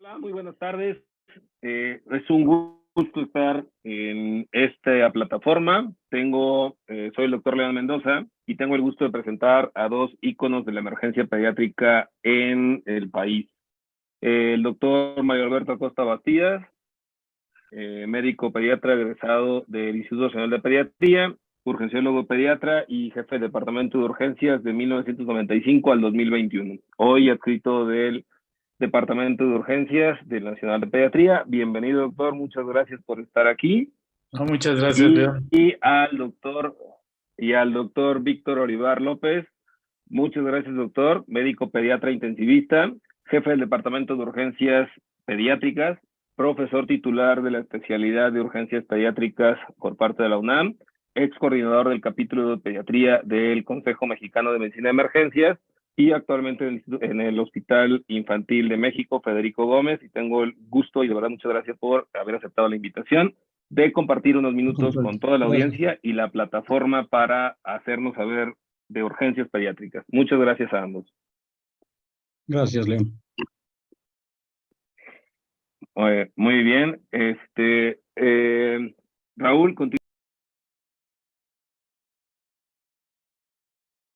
Hola, muy buenas tardes. Es un gusto estar en esta plataforma. Soy el doctor León Mendoza y tengo el gusto de presentar a dos íconos de la emergencia pediátrica en el país. El doctor Mario Alberto Acosta Bastidas, médico pediatra egresado del Instituto Nacional de Pediatría, urgenciólogo pediatra y jefe de departamento de urgencias de 1995 al 2021. Hoy adscrito del Departamento de Urgencias del Nacional de Pediatría. Bienvenido, doctor. Muchas gracias por estar aquí. No, muchas gracias, León. Y al doctor Víctor Olivar López. Muchas gracias, doctor. Médico pediatra intensivista, jefe del Departamento de Urgencias Pediátricas, profesor titular de la especialidad de urgencias pediátricas por parte de la UNAM, ex coordinador del capítulo de pediatría del Consejo Mexicano de Medicina de Emergencias y actualmente en el Hospital Infantil de México, Federico Gómez, y tengo el gusto y de verdad muchas gracias por haber aceptado la invitación de compartir unos minutos con toda la Gracias. audiencia y la plataforma para hacernos saber de urgencias pediátricas. Muchas gracias a ambos. Gracias, León. Muy bien. Raúl, continúa.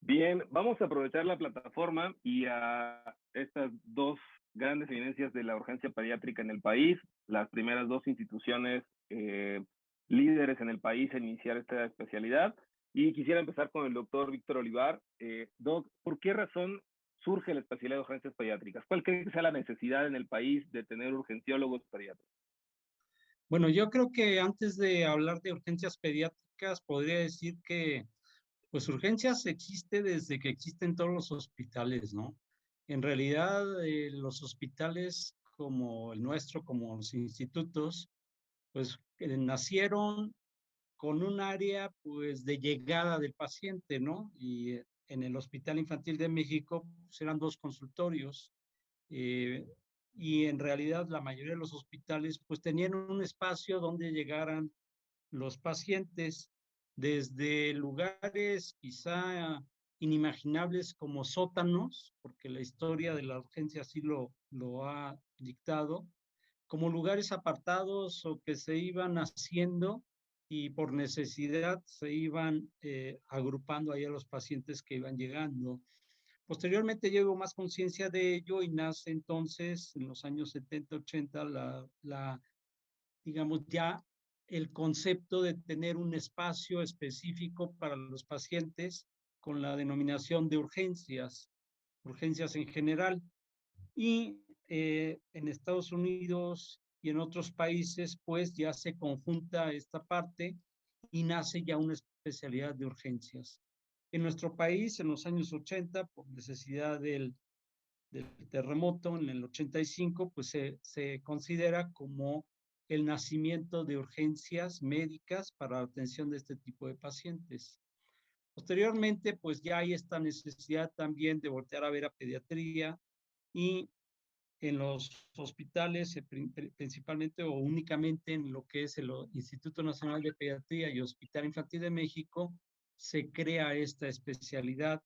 Bien, vamos a aprovechar la plataforma y a estas dos grandes evidencias de la urgencia pediátrica en el país, las primeras dos instituciones líderes en el país en iniciar esta especialidad. Y quisiera empezar con el doctor Víctor Olivar. Doc, ¿por qué razón surge la especialidad de urgencias pediátricas? ¿Cuál cree que sea la necesidad en el país de tener urgenciólogos pediatras? Bueno, yo creo que antes de hablar de urgencias pediátricas, podría decir que, pues, urgencias existe desde que existen todos los hospitales, ¿no? En realidad, los hospitales como el nuestro, como los institutos, pues, nacieron con un área, pues, de llegada del paciente, ¿no? Y en el Hospital Infantil de México, pues, eran dos consultorios. Eh, y en realidad la mayoría de los hospitales pues tenían un espacio donde llegaran los pacientes desde lugares quizá inimaginables como sótanos, porque la historia de la urgencia así lo ha dictado, como lugares apartados o que se iban haciendo y por necesidad se iban agrupando ahí a los pacientes que iban llegando. Posteriormente llevo más conciencia de ello y nace entonces en los años 70, 80 digamos ya el concepto de tener un espacio específico para los pacientes con la denominación de urgencias en general. Y en Estados Unidos y en otros países pues ya se conjunta esta parte y nace ya una especialidad de urgencias. En nuestro país, en los años 80, por necesidad del terremoto en el 85, pues se considera como el nacimiento de urgencias médicas para la atención de este tipo de pacientes. Posteriormente, pues ya hay esta necesidad también de voltear a ver a pediatría y en los hospitales, principalmente o únicamente en lo que es el Instituto Nacional de Pediatría y Hospital Infantil de México, se crea esta especialidad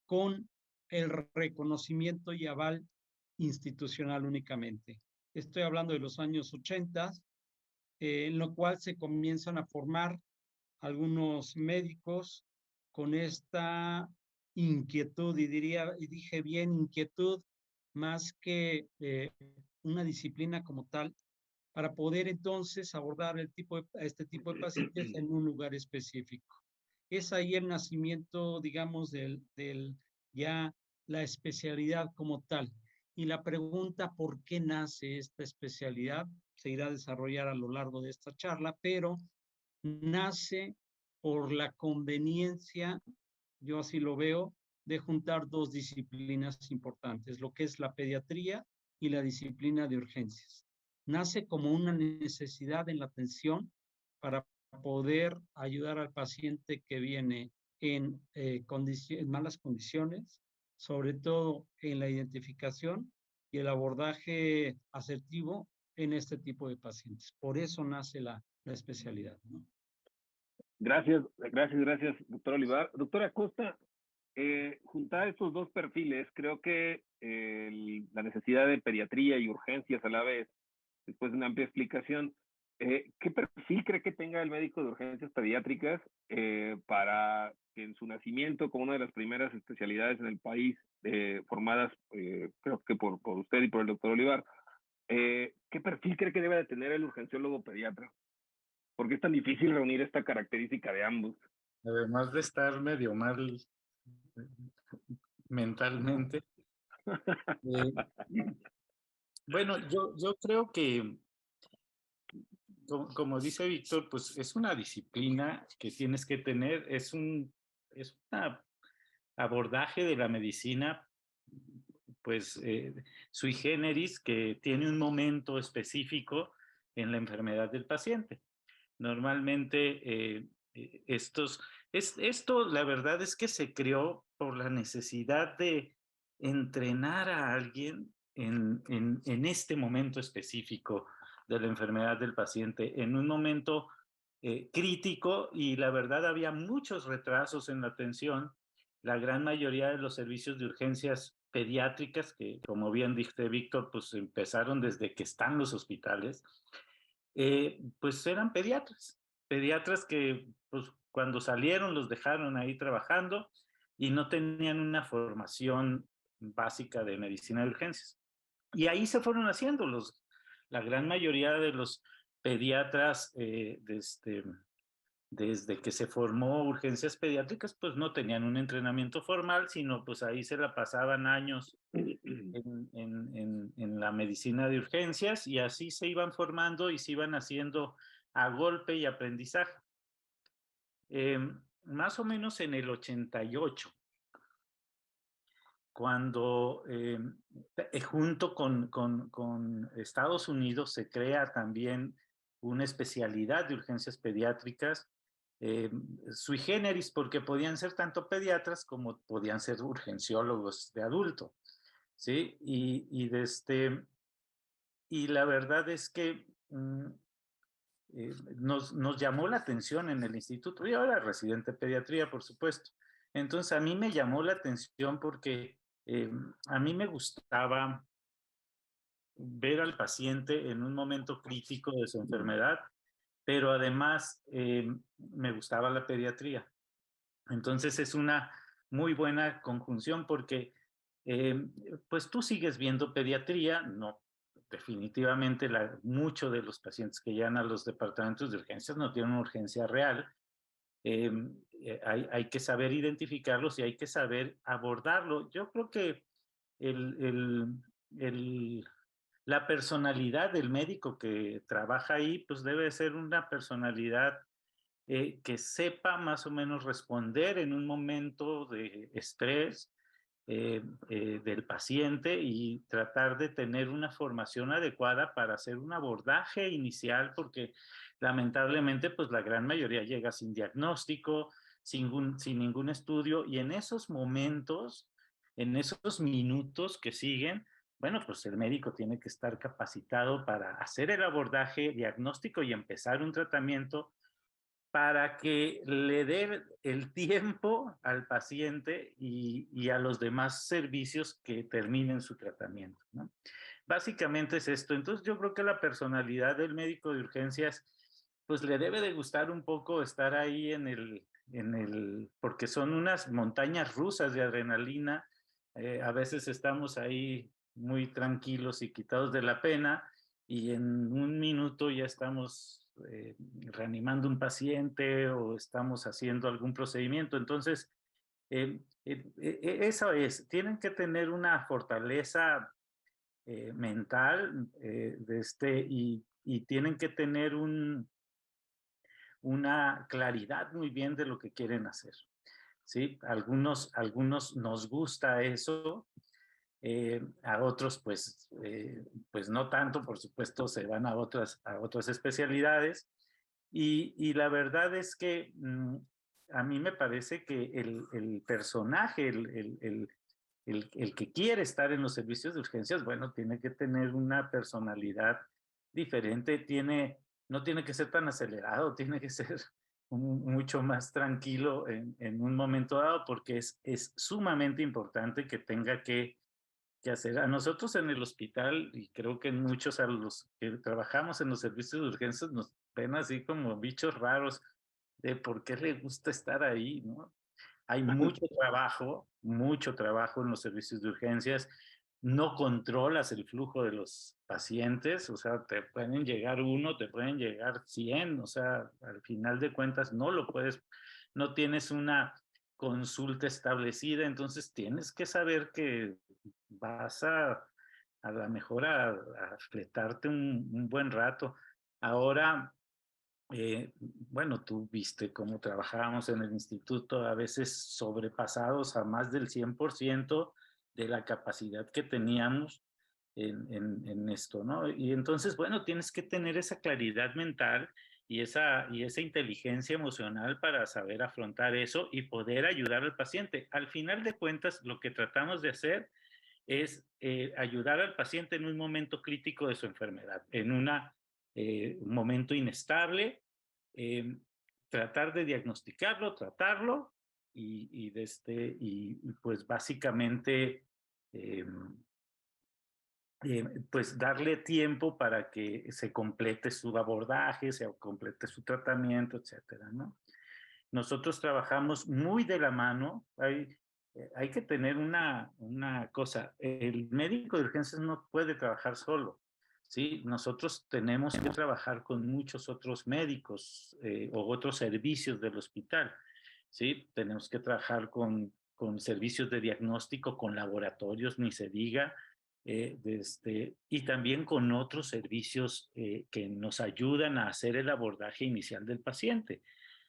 con el reconocimiento y aval institucional únicamente. Estoy hablando de los años 80, en lo cual se comienzan a formar algunos médicos con esta inquietud, y dije bien inquietud, más que una disciplina como tal, para poder entonces abordar este tipo de pacientes en un lugar específico. Es ahí el nacimiento, digamos, ya la especialidad como tal. Y la pregunta por qué nace esta especialidad se irá a desarrollar a lo largo de esta charla, pero nace por la conveniencia, yo así lo veo, de juntar dos disciplinas importantes, lo que es la pediatría y la disciplina de urgencias. Nace como una necesidad en la atención para poder ayudar al paciente que viene en malas condiciones, sobre todo en la identificación y el abordaje asertivo en este tipo de pacientes. Por eso nace la especialidad, ¿no? Gracias, doctor Olivar. Doctora Acosta, juntar estos dos perfiles, creo que la necesidad de pediatría y urgencias a la vez, después de una amplia explicación, ¿qué perfil cree que tenga el médico de urgencias pediátricas para que en su nacimiento, como una de las primeras especialidades en el país, formadas creo que por usted y por el doctor Olivar, ¿qué perfil cree que debe de tener el urgenciólogo pediatra? ¿Por qué es tan difícil reunir esta característica de ambos? Además de estar medio mal mentalmente. Bueno, yo creo que, como dice Víctor, pues es una disciplina que tienes que tener, es un abordaje de la medicina, pues sui generis, que tiene un momento específico en la enfermedad del paciente. Normalmente esto la verdad es que se creó por la necesidad de entrenar a alguien en este momento específico de la enfermedad del paciente, en un momento crítico, y la verdad había muchos retrasos en la atención. La gran mayoría de los servicios de urgencias pediátricas, que como bien dice Víctor, pues empezaron desde que están los hospitales, pues eran pediatras que pues cuando salieron los dejaron ahí trabajando y no tenían una formación básica de medicina de urgencias. Y ahí se fueron haciendo la gran mayoría de los pediatras desde que se formó urgencias pediátricas, pues no tenían un entrenamiento formal, sino pues ahí se la pasaban años en la medicina de urgencias, y así se iban formando y se iban haciendo a golpe y aprendizaje. Más o menos en el 88, cuando junto con Estados Unidos se crea también una especialidad de urgencias pediátricas, sui generis, porque podían ser tanto pediatras como podían ser urgenciólogos de adulto, ¿sí? Y la verdad es que nos llamó la atención en el instituto. Yo era residente de pediatría, por supuesto. Entonces a mí me llamó la atención porque a mí me gustaba ver al paciente en un momento crítico de su enfermedad, pero además me gustaba la pediatría. Entonces es una muy buena conjunción porque pues tú sigues viendo pediatría, no, definitivamente muchos de los pacientes que llegan a los departamentos de urgencias no tienen una urgencia real. Hay que saber identificarlos y hay que saber abordarlo. Yo creo que el, el, el, la personalidad del médico que trabaja ahí, pues debe ser una personalidad que sepa más o menos responder en un momento de estrés del paciente, y tratar de tener una formación adecuada para hacer un abordaje inicial, porque lamentablemente pues la gran mayoría llega sin diagnóstico, sin ningún estudio, y en esos momentos, en esos minutos que siguen, bueno, pues el médico tiene que estar capacitado para hacer el abordaje diagnóstico y empezar un tratamiento para que le dé el tiempo al paciente y a los demás servicios que terminen su tratamiento, ¿no? Básicamente es esto. Entonces yo creo que la personalidad del médico de urgencias, pues le debe de gustar un poco estar ahí porque son unas montañas rusas de adrenalina. A veces estamos ahí muy tranquilos y quitados de la pena, y en un minuto ya estamos reanimando un paciente o estamos haciendo algún procedimiento. Entonces, eso es, tienen que tener una fortaleza mental y tienen que tener una claridad muy bien de lo que quieren hacer, ¿sí? Algunos nos gusta eso, a otros pues no tanto, por supuesto, se van a otras especialidades, y la verdad es que a mí me parece que el personaje, el que quiere estar en los servicios de urgencias, bueno, tiene que tener una personalidad diferente, no tiene que ser tan acelerado, tiene que ser mucho más tranquilo en un momento dado, porque es sumamente importante que tenga que hacer. A nosotros en el hospital, y creo que muchos a los que trabajamos en los servicios de urgencias nos ven así como bichos raros de por qué le gusta estar ahí, ¿no? Hay mucho trabajo en los servicios de urgencias. No controlas el flujo de los pacientes, o sea, te pueden llegar uno, te pueden llegar 100, o sea, al final de cuentas no tienes una consulta establecida, entonces tienes que saber que vas a lo mejor a fletarte un buen rato. Ahora, bueno, tú viste cómo trabajábamos en el instituto, a veces sobrepasados a más del 100% de la capacidad que teníamos en esto, ¿no? Y entonces, bueno, tienes que tener esa claridad mental y esa inteligencia emocional para saber afrontar eso y poder ayudar al paciente. Al final de cuentas, lo que tratamos de hacer es ayudar al paciente en un momento crítico de su enfermedad, en un momento inestable, eh, tratar de diagnosticarlo, tratarlo y pues básicamente eh, pues darle tiempo para que se complete su abordaje, se complete su tratamiento, etcétera, ¿no? Nosotros trabajamos muy de la mano. Hay que tener una cosa, el médico de urgencias no puede trabajar solo, ¿sí? Nosotros tenemos que trabajar con muchos otros médicos o otros servicios del hospital, ¿sí? Tenemos que trabajar con servicios de diagnóstico, con laboratorios, ni se diga, y también con otros servicios que nos ayudan a hacer el abordaje inicial del paciente.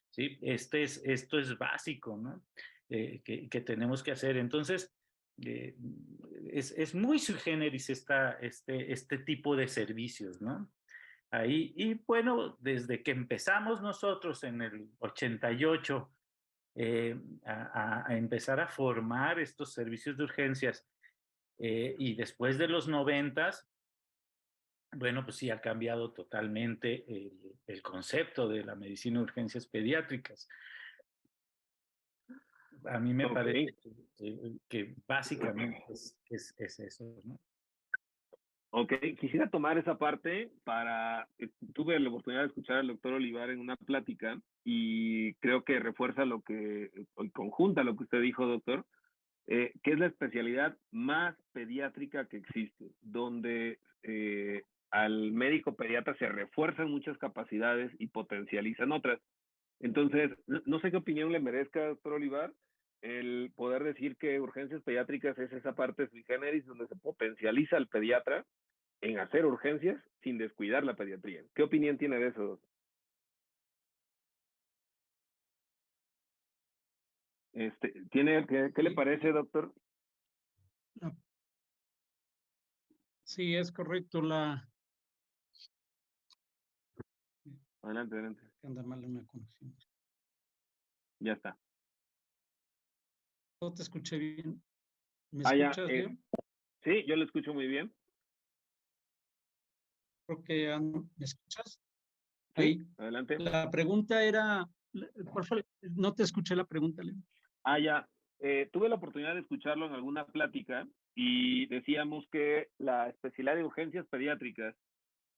¿Sí? Esto es básico, ¿no? Que tenemos que hacer. Entonces, eh, es muy sui generis este tipo de servicios, ¿no? Ahí, y bueno, desde que empezamos nosotros en el 88 a empezar a formar estos servicios de urgencias y después de los 90, bueno, pues sí ha cambiado totalmente el concepto de la medicina de urgencias pediátricas. A mí me parece que básicamente es eso, ¿no? Ok, quisiera tomar esa parte para, tuve la oportunidad de escuchar al doctor Olivar en una plática y creo que refuerza lo que, o conjunta lo que usted dijo, doctor, que es la especialidad más pediátrica que existe, donde al médico pediatra se refuerzan muchas capacidades y potencializan otras. Entonces, no sé qué opinión le merezca, doctor Olivar, el poder decir que urgencias pediátricas es esa parte sui generis donde se potencializa al pediatra en hacer urgencias sin descuidar la pediatría. ¿Qué opinión tiene de eso? ¿Qué le parece, doctor? Sí, es correcto. Adelante, adelante. Anda mal una conexión. Ya está. No te escuché bien. ¿Me Ya, escuchas bien? sí, yo lo escucho muy bien. Creo que ¿me escuchas? Sí, Ahí. adelante. La pregunta era, por favor, no te escuché la pregunta, Leo. Ya. Tuve la oportunidad de escucharlo en alguna plática y decíamos que la especialidad de urgencias pediátricas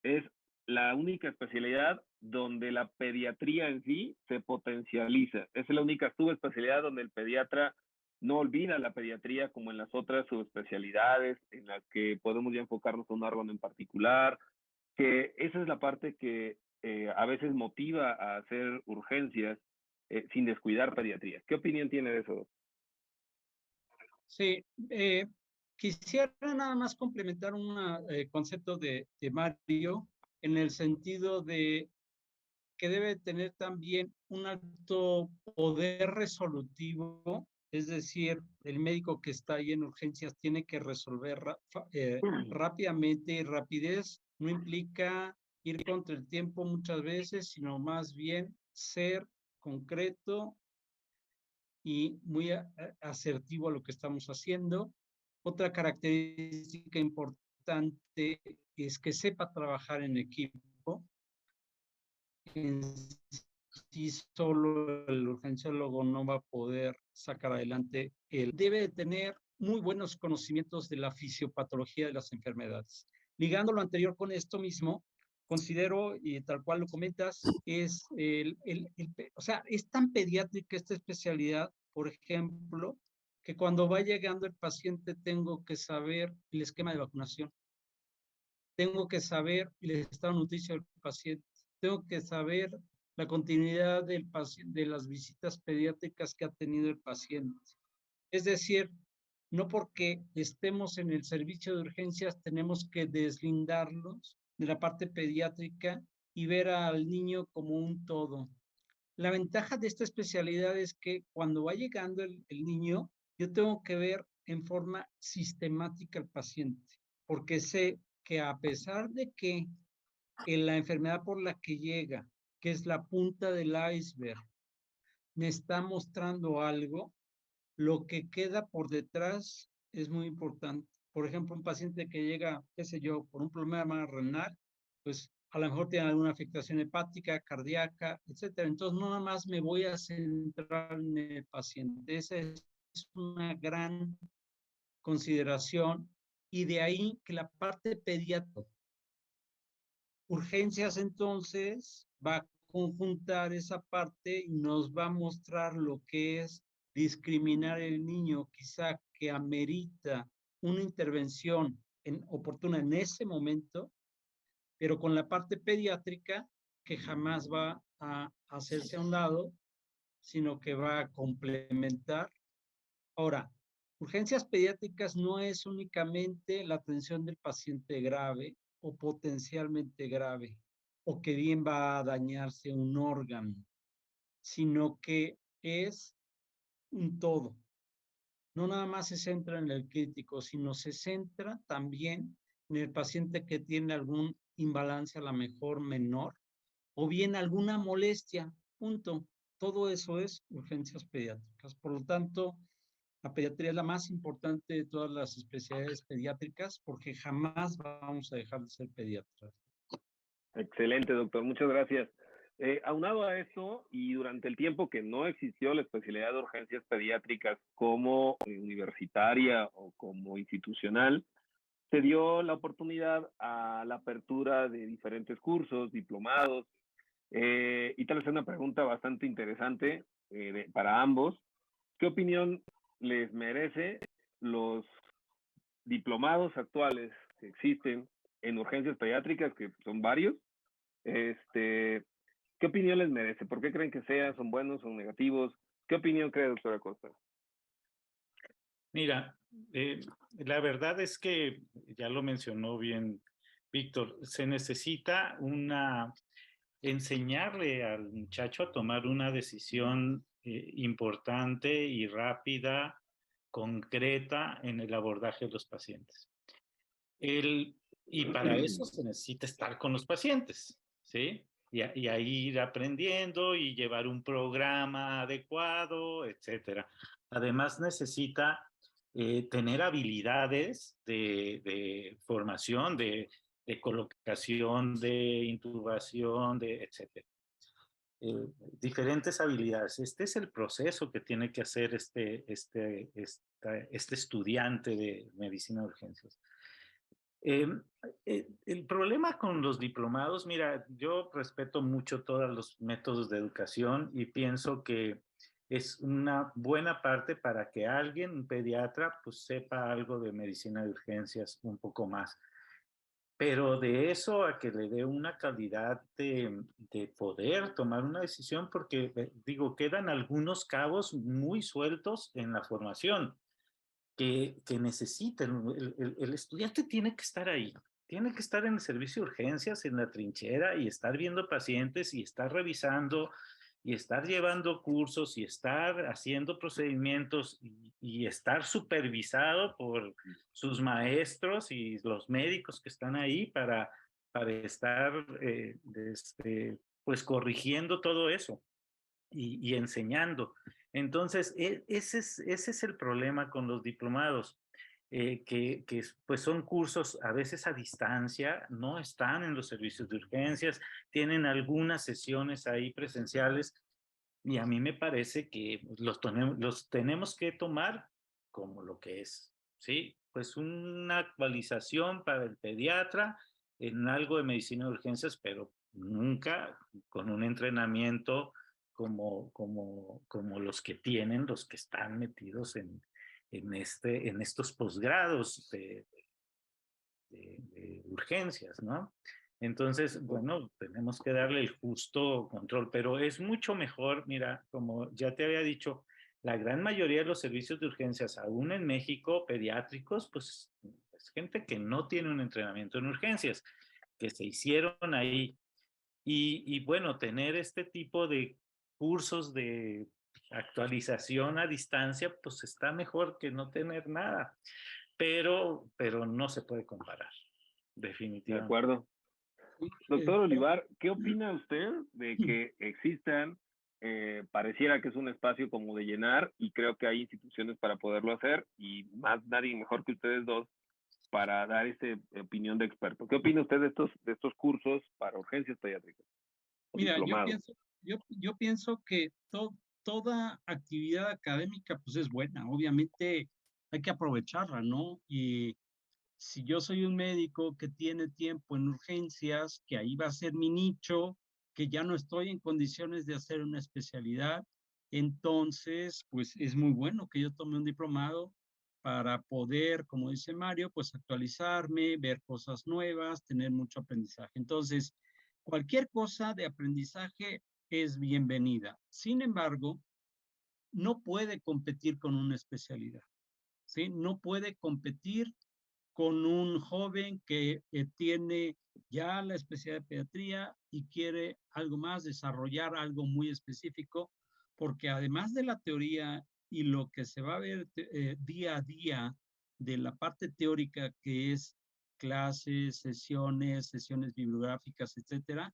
es la única especialidad donde la pediatría en sí se potencializa. Es la única subespecialidad donde el pediatra no olvida la pediatría como en las otras subespecialidades en las que podemos ya enfocarnos a un órgano en particular, que esa es la parte que a veces motiva a hacer urgencias sin descuidar pediatría. ¿Qué opinión tiene de eso? Sí, quisiera nada más complementar un concepto de Mario en el sentido de que debe tener también un alto poder resolutivo, es decir, el médico que está ahí en urgencias tiene que resolver rápidamente, y rapidez no implica ir contra el tiempo muchas veces, sino más bien ser concreto y muy asertivo a lo que estamos haciendo. Otra característica importante es que sepa trabajar en equipo. En si solo el urgenciólogo no va a poder sacar adelante. Él debe de tener muy buenos conocimientos de la fisiopatología de las enfermedades. Ligando lo anterior con esto mismo, considero, y tal cual lo comentas, es o sea, es tan pediátrica esta especialidad, por ejemplo, que cuando va llegando el paciente tengo que saber el esquema de vacunación, tengo que saber el estado nutricio del paciente, tengo que saber la continuidad del de las visitas pediátricas que ha tenido el paciente. Es decir, no porque estemos en el servicio de urgencias tenemos que deslindarlos de la parte pediátrica y ver al niño como un todo. La ventaja de esta especialidad es que cuando va llegando el niño, yo tengo que ver en forma sistemática al paciente, porque sé que a pesar de que la enfermedad por la que llega, que es la punta del iceberg, me está mostrando algo, lo que queda por detrás es muy importante. Por ejemplo, un paciente que llega, qué sé yo, por un problema renal, pues a lo mejor tiene alguna afectación hepática, cardíaca, etcétera. Entonces, no nada más me voy a centrar en el paciente. Esa es una gran consideración. Y de ahí que la parte pediátrica, urgencias entonces va a conjuntar esa parte y nos va a mostrar lo que es discriminar el niño quizá que amerita una intervención oportuna en ese momento, pero con la parte pediátrica que jamás va a hacerse a un lado, sino que va a complementar. Ahora, urgencias pediátricas no es únicamente la atención del paciente grave o potencialmente grave, o que bien va a dañarse un órgano, sino que es un todo. No nada más se centra en el crítico, sino se centra también en el paciente que tiene algún imbalance, a lo mejor menor, o bien alguna molestia, punto. Todo eso es urgencias pediátricas. Por lo tanto, la pediatría es la más importante de todas las especialidades pediátricas porque jamás vamos a dejar de ser pediatras. Excelente, doctor. Muchas gracias. Aunado a eso, y durante el tiempo que no existió la especialidad de urgencias pediátricas como universitaria o como institucional, se dio la oportunidad a la apertura de diferentes cursos, diplomados, y tal vez una pregunta bastante interesante para ambos. ¿Qué opinión les merece los diplomados actuales que existen en urgencias pediátricas, que son varios? ¿Qué opinión les merece? ¿Por qué creen que sean? ¿Son buenos? ¿Son negativos? ¿Qué opinión cree, doctora Costa? Mira, la verdad es que, ya lo mencionó bien Víctor, se necesita enseñarle al muchacho a tomar una decisión importante y rápida, concreta en el abordaje de los pacientes. Y para eso se necesita estar con los pacientes, ¿sí? Y ahí ir aprendiendo y llevar un programa adecuado, etcétera. Además necesita tener habilidades de formación, de colocación, de intubación, etcétera. Diferentes habilidades. Este es el proceso que tiene que hacer este estudiante de medicina de urgencias. El problema con los diplomados, mira, yo respeto mucho todos los métodos de educación y pienso que es una buena parte para que alguien, un pediatra, pues sepa algo de medicina de urgencias un poco más. Pero de eso a que le dé una calidad de poder tomar una decisión, porque digo, quedan algunos cabos muy sueltos en la formación que necesiten. El estudiante tiene que estar ahí, tiene que estar en el servicio de urgencias, en la trinchera y estar viendo pacientes y estar revisando y estar llevando cursos y estar haciendo procedimientos y estar supervisado por sus maestros y los médicos que están ahí para estar pues corrigiendo todo eso y enseñando. Entonces, ese es el problema con los diplomados. pues son cursos a veces a distancia, no están en los servicios de urgencias, tienen algunas sesiones ahí presenciales y a mí me parece que los tenemos que tomar como lo que es, ¿sí? Pues una actualización para el pediatra en algo de medicina de urgencias, pero nunca con un entrenamiento como los que tienen, los que están metidos en estos posgrados de urgencias, ¿no? Entonces, bueno, tenemos que darle el justo control, pero es mucho mejor, mira, como ya te había dicho, la gran mayoría de los servicios de urgencias, aún en México, pediátricos, pues es gente que no tiene un entrenamiento en urgencias, que se hicieron ahí. Y bueno, tener este tipo de cursos de actualización a distancia, pues está mejor que no tener nada, pero no se puede comparar, De definitivamente. acuerdo. Sí, Doctor Olivar, ¿qué opina usted de que existan, pareciera que es un espacio como de llenar y creo que hay instituciones para poderlo hacer y más nadie mejor que ustedes dos para dar esta opinión de experto? ¿Qué opina usted de estos cursos para urgencias pediátricas o mira, diplomados? yo pienso que toda actividad académica pues es buena, obviamente hay que aprovecharla, ¿no? Y si yo soy un médico que tiene tiempo en urgencias, que ahí va a ser mi nicho, que ya no estoy en condiciones de hacer una especialidad, entonces, pues es muy bueno que yo tome un diplomado para poder, como dice Mario, pues actualizarme, ver cosas nuevas, tener mucho aprendizaje. Entonces, cualquier cosa de aprendizaje es bienvenida. Sin embargo, no puede competir con una especialidad, ¿sí? No puede competir con un joven que tiene ya la especialidad de pediatría y quiere algo más, desarrollar algo muy específico, porque además de la teoría y lo que se va a ver día a día de la parte teórica que es clases, sesiones bibliográficas, etcétera,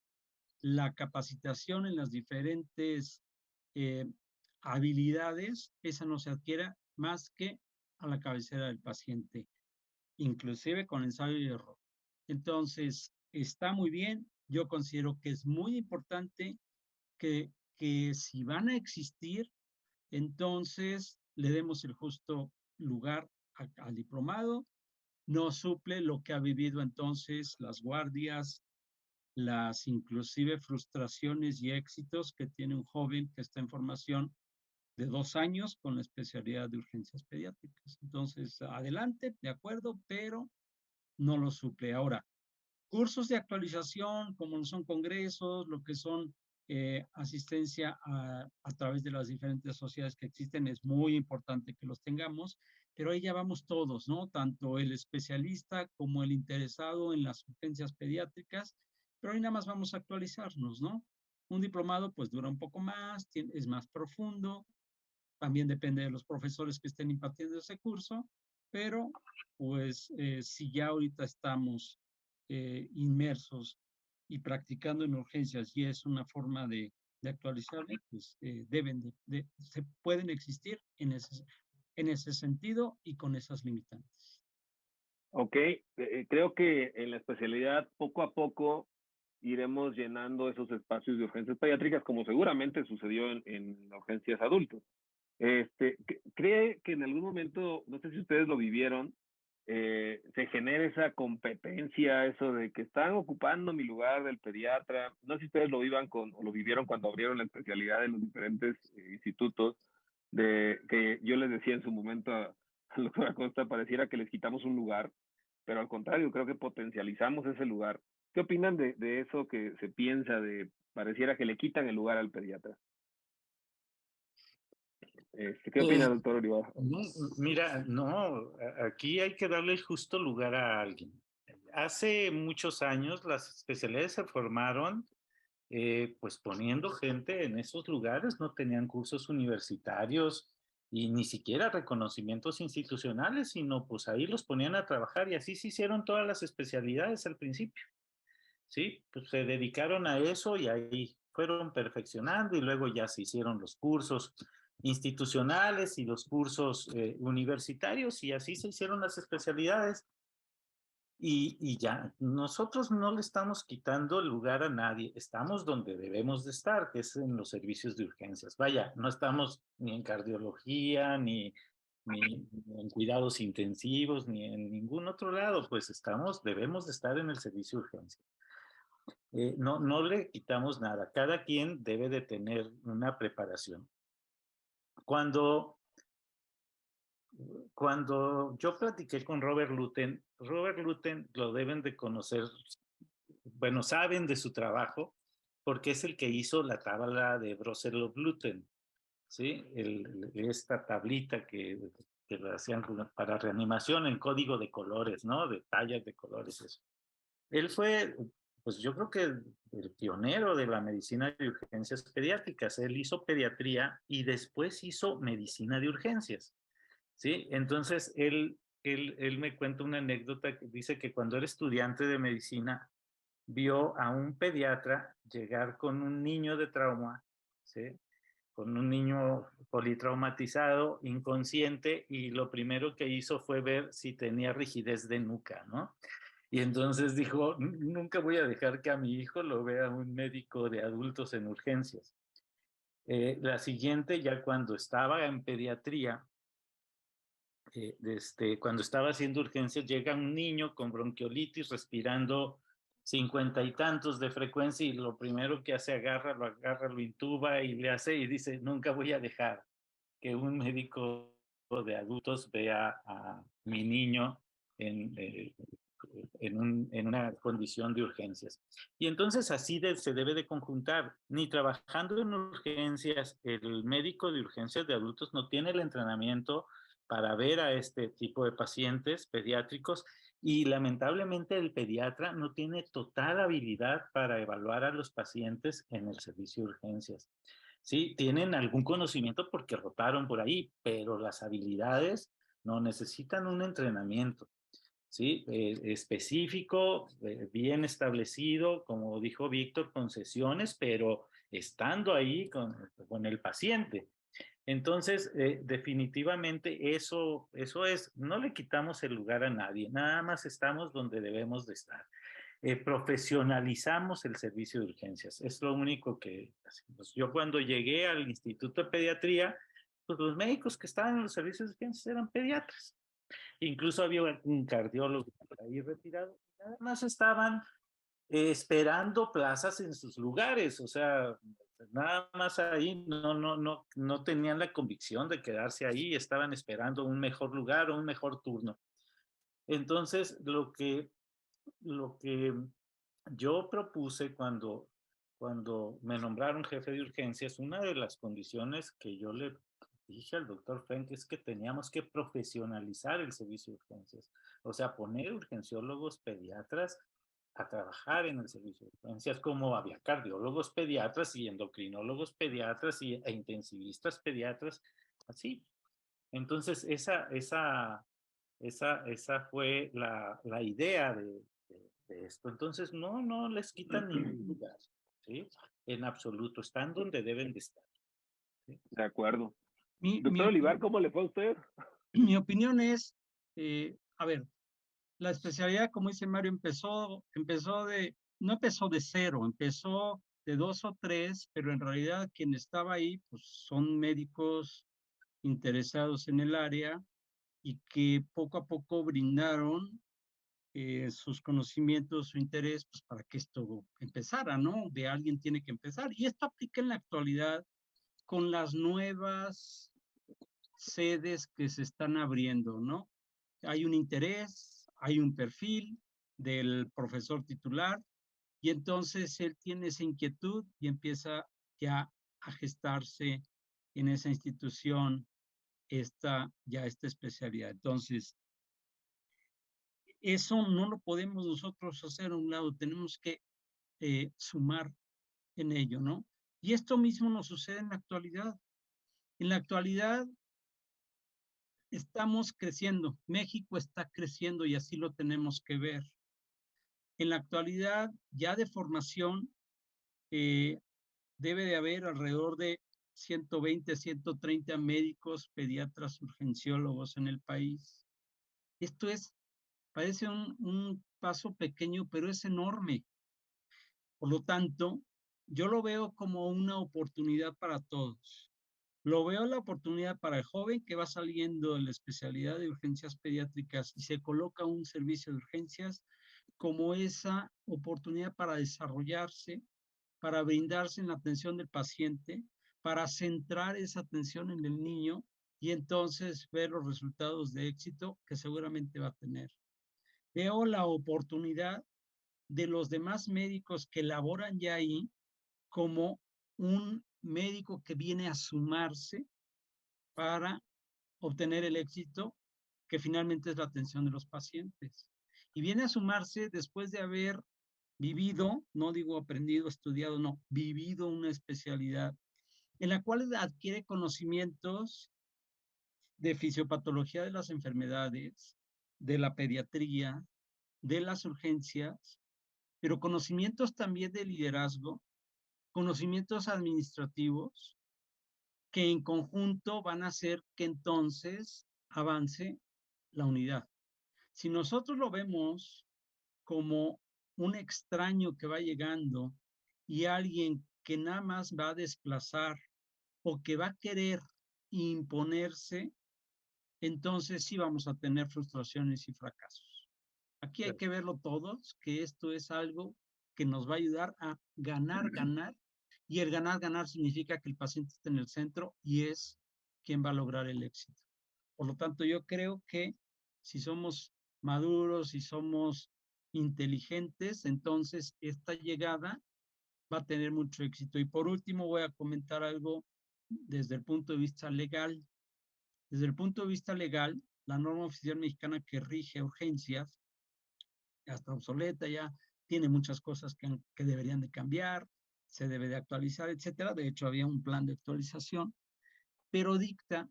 la capacitación en las diferentes eh, habilidades, esa no se adquiere más que a la cabecera del paciente, inclusive con ensayo y error. Entonces, está muy bien. Yo considero que es muy importante que si van a existir, entonces le demos el justo lugar al diplomado. No suple lo que ha vivido entonces las guardias, las inclusive frustraciones y éxitos que tiene un joven que está en formación de 2 años con la especialidad de urgencias pediátricas. Entonces, adelante, de acuerdo, pero no lo suple. Ahora, cursos de actualización, como son congresos, lo que son asistencia a través de las diferentes sociedades que existen, es muy importante que los tengamos, pero ahí ya vamos todos, ¿no? Tanto el especialista como el interesado en las urgencias pediátricas, pero ahí nada más vamos a actualizarnos, ¿no? Un diplomado pues dura un poco más, es más profundo, también depende de los profesores que estén impartiendo ese curso, pero pues si ya ahorita estamos inmersos y practicando en urgencias y es una forma de actualizarme, pues se pueden existir en ese sentido y con esas limitantes. Ok, creo que en la especialidad poco a poco iremos llenando esos espacios de urgencias pediátricas, como seguramente sucedió en urgencias adultos. ¿Cree que en algún momento, no sé si ustedes lo vivieron, se genera esa competencia, eso de que están ocupando mi lugar del pediatra? No sé si ustedes lo vivan o lo vivieron cuando abrieron la especialidad en los diferentes institutos, de que yo les decía en su momento a la doctora Costa, pareciera que les quitamos un lugar, pero al contrario, creo que potencializamos ese lugar. ¿Qué opinan de eso que se piensa de pareciera que le quitan el lugar al pediatra? ¿Qué opina, doctor Olivar? No, mira, no, aquí hay que darle el justo lugar a alguien. Hace muchos años las especialidades se formaron pues poniendo gente en esos lugares, no tenían cursos universitarios y ni siquiera reconocimientos institucionales, sino pues ahí los ponían a trabajar y así se hicieron todas las especialidades al principio. Sí, pues se dedicaron a eso y ahí fueron perfeccionando y luego ya se hicieron los cursos institucionales y los cursos universitarios, y así se hicieron las especialidades. Y ya, nosotros no le estamos quitando lugar a nadie, estamos donde debemos de estar, que es en los servicios de urgencias. Vaya, no estamos ni en cardiología, ni en cuidados intensivos, ni en ningún otro lado, pues debemos de estar en el servicio de urgencias. No le quitamos nada, cada quien debe de tener una preparación. Cuando yo platiqué con Robert Lutten lo deben de conocer, bueno, saben de su trabajo, porque es el que hizo la tabla de Brosselow-Lutten, ¿sí? Esta tablita que hacían para reanimación en código de colores, ¿no? De tallas de colores, eso. Él fue, pues yo creo que el pionero de la medicina de urgencias pediátricas. Él hizo pediatría y después hizo medicina de urgencias, ¿sí? Entonces, él me cuenta una anécdota que dice que cuando era estudiante de medicina, vio a un pediatra llegar con un niño de trauma, ¿sí? Con un niño politraumatizado, inconsciente, y lo primero que hizo fue ver si tenía rigidez de nuca, ¿no? Y entonces dijo, nunca voy a dejar que a mi hijo lo vea un médico de adultos en urgencias. La siguiente, ya cuando estaba en pediatría, cuando estaba haciendo urgencias, llega un niño con bronquiolitis respirando 50 y tantos de frecuencia, y lo primero que hace, lo intuba y le hace, y dice, nunca voy a dejar que un médico de adultos vea a mi niño en, en una condición de urgencias. Y entonces así se debe de conjuntar. Ni trabajando en urgencias, el médico de urgencias de adultos no tiene el entrenamiento para ver a este tipo de pacientes pediátricos, y lamentablemente el pediatra no tiene total habilidad para evaluar a los pacientes en el servicio de urgencias. Sí, tienen algún conocimiento porque rotaron por ahí, pero las habilidades no necesitan un entrenamiento, ¿sí? Específico, bien establecido, como dijo Víctor, con sesiones, pero estando ahí con el paciente. Entonces, definitivamente eso es, no le quitamos el lugar a nadie, nada más estamos donde debemos de estar. Profesionalizamos el servicio de urgencias, es lo único que hacemos. Yo cuando llegué al Instituto de Pediatría, pues los médicos que estaban en los servicios de urgencias eran pediatras. Incluso había un cardiólogo ahí retirado, nada más estaban esperando plazas en sus lugares, o sea, nada más ahí no tenían la convicción de quedarse ahí, estaban esperando un mejor lugar o un mejor turno. Entonces, lo que yo propuse cuando me nombraron jefe de urgencias, una de las condiciones que yo le dije al doctor Frank es que teníamos que profesionalizar el servicio de urgencias, o sea, poner urgenciólogos pediatras a trabajar en el servicio de urgencias, como había cardiólogos pediatras y endocrinólogos pediatras e intensivistas pediatras, así. Entonces, esa fue la idea de esto. Entonces, no les quitan ningún lugar, ¿sí? En absoluto, están donde deben de estar, ¿sí? De acuerdo. Mi Doctor Olivar, ¿cómo le fue a usted? Mi opinión es, a ver, la especialidad, como dice Mario, no empezó de cero, empezó de 2 o 3, pero en realidad quien estaba ahí, pues son médicos interesados en el área y que poco a poco brindaron sus conocimientos, su interés, pues para que esto empezara, ¿no? De alguien tiene que empezar. Y esto aplica en la actualidad con las nuevas sedes que se están abriendo, ¿no? Hay un interés, hay un perfil del profesor titular y entonces él tiene esa inquietud y empieza ya a gestarse en esa institución esta especialidad. Entonces, eso no lo podemos nosotros hacer a un lado, tenemos que sumar en ello, ¿no? Y esto mismo nos sucede en la actualidad. En la actualidad estamos creciendo, México está creciendo y así lo tenemos que ver. En la actualidad, ya de formación, debe de haber alrededor de 120, 130 médicos, pediatras, urgenciólogos en el país. Esto parece un paso pequeño, pero es enorme. Por lo tanto, yo lo veo como una oportunidad para todos. Lo veo la oportunidad para el joven que va saliendo de la especialidad de urgencias pediátricas y se coloca un servicio de urgencias como esa oportunidad para desarrollarse, para brindarse en la atención del paciente, para centrar esa atención en el niño y entonces ver los resultados de éxito que seguramente va a tener. Veo la oportunidad de los demás médicos que laboran ya ahí como un médico que viene a sumarse para obtener el éxito que finalmente es la atención de los pacientes. Y viene a sumarse después de haber vivido, no digo aprendido, estudiado, no, vivido una especialidad en la cual adquiere conocimientos de fisiopatología de las enfermedades, de la pediatría, de las urgencias, pero conocimientos también de liderazgo, conocimientos administrativos, que en conjunto van a hacer que entonces avance la unidad. Si nosotros lo vemos como un extraño que va llegando y alguien que nada más va a desplazar o que va a querer imponerse, entonces sí vamos a tener frustraciones y fracasos. Aquí hay que verlo todos, que esto es algo que nos va a ayudar a ganar, ganar, y el ganar, ganar significa que el paciente está en el centro y es quien va a lograr el éxito. Por lo tanto, yo creo que si somos maduros, si somos inteligentes, entonces esta llegada va a tener mucho éxito. Y por último, voy a comentar algo desde el punto de vista legal. Desde el punto de vista legal, la norma oficial mexicana que rige urgencias ya está obsoleta, ya tiene muchas cosas que deberían de cambiar, se debe de actualizar, etcétera. De hecho, había un plan de actualización, pero dicta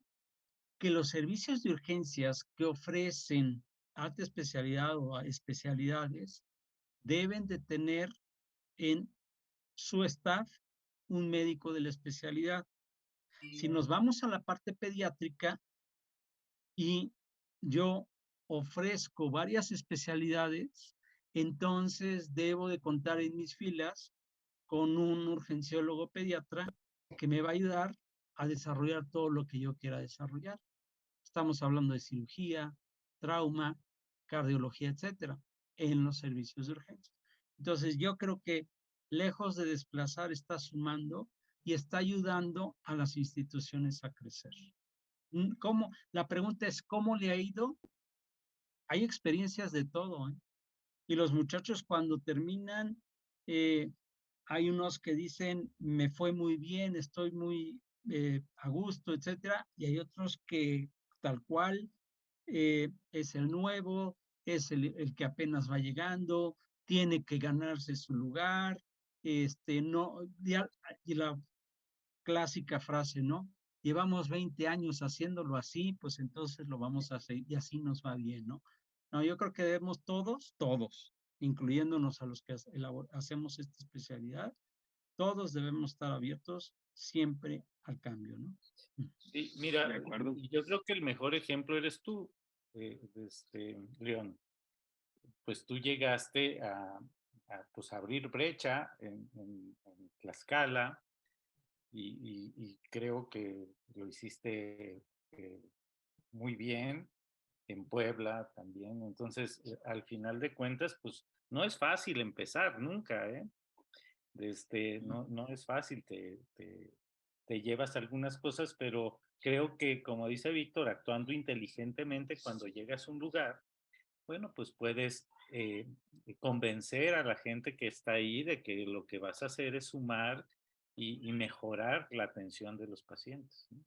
que los servicios de urgencias que ofrecen alta especialidad o especialidades deben de tener en su staff un médico de la especialidad. Si nos vamos a la parte pediátrica y yo ofrezco varias especialidades, entonces debo de contar en mis filas con un urgenciólogo pediatra que me va a ayudar a desarrollar todo lo que yo quiera desarrollar. Estamos hablando de cirugía, trauma, cardiología, etcétera, en los servicios de urgencia. Entonces, yo creo que lejos de desplazar, está sumando y está ayudando a las instituciones a crecer. ¿Cómo? La pregunta es, ¿cómo le ha ido? Hay experiencias de todo, ¿eh? Y los muchachos cuando terminan, hay unos que dicen, me fue muy bien, estoy muy a gusto, etcétera, y hay otros que tal cual es el nuevo, es el que apenas va llegando, tiene que ganarse su lugar, no, y la clásica frase, ¿no? Llevamos 20 años haciéndolo así, pues entonces lo vamos a hacer y así nos va bien, ¿no? No, yo creo que debemos todos, incluyéndonos a los que hacemos esta especialidad, todos debemos estar abiertos siempre al cambio, ¿no? Sí, mira, De acuerdo. yo creo que el mejor ejemplo eres tú, León. Pues tú llegaste pues, abrir brecha en Tlaxcala y creo que lo hiciste muy bien en Puebla también. Entonces, al final de cuentas, pues no es fácil empezar nunca, ¿eh? No es fácil, te llevas algunas cosas, pero creo que, como dice Víctor, actuando inteligentemente cuando llegas a un lugar, bueno, pues puedes convencer a la gente que está ahí de que lo que vas a hacer es sumar y mejorar la atención de los pacientes, ¿no?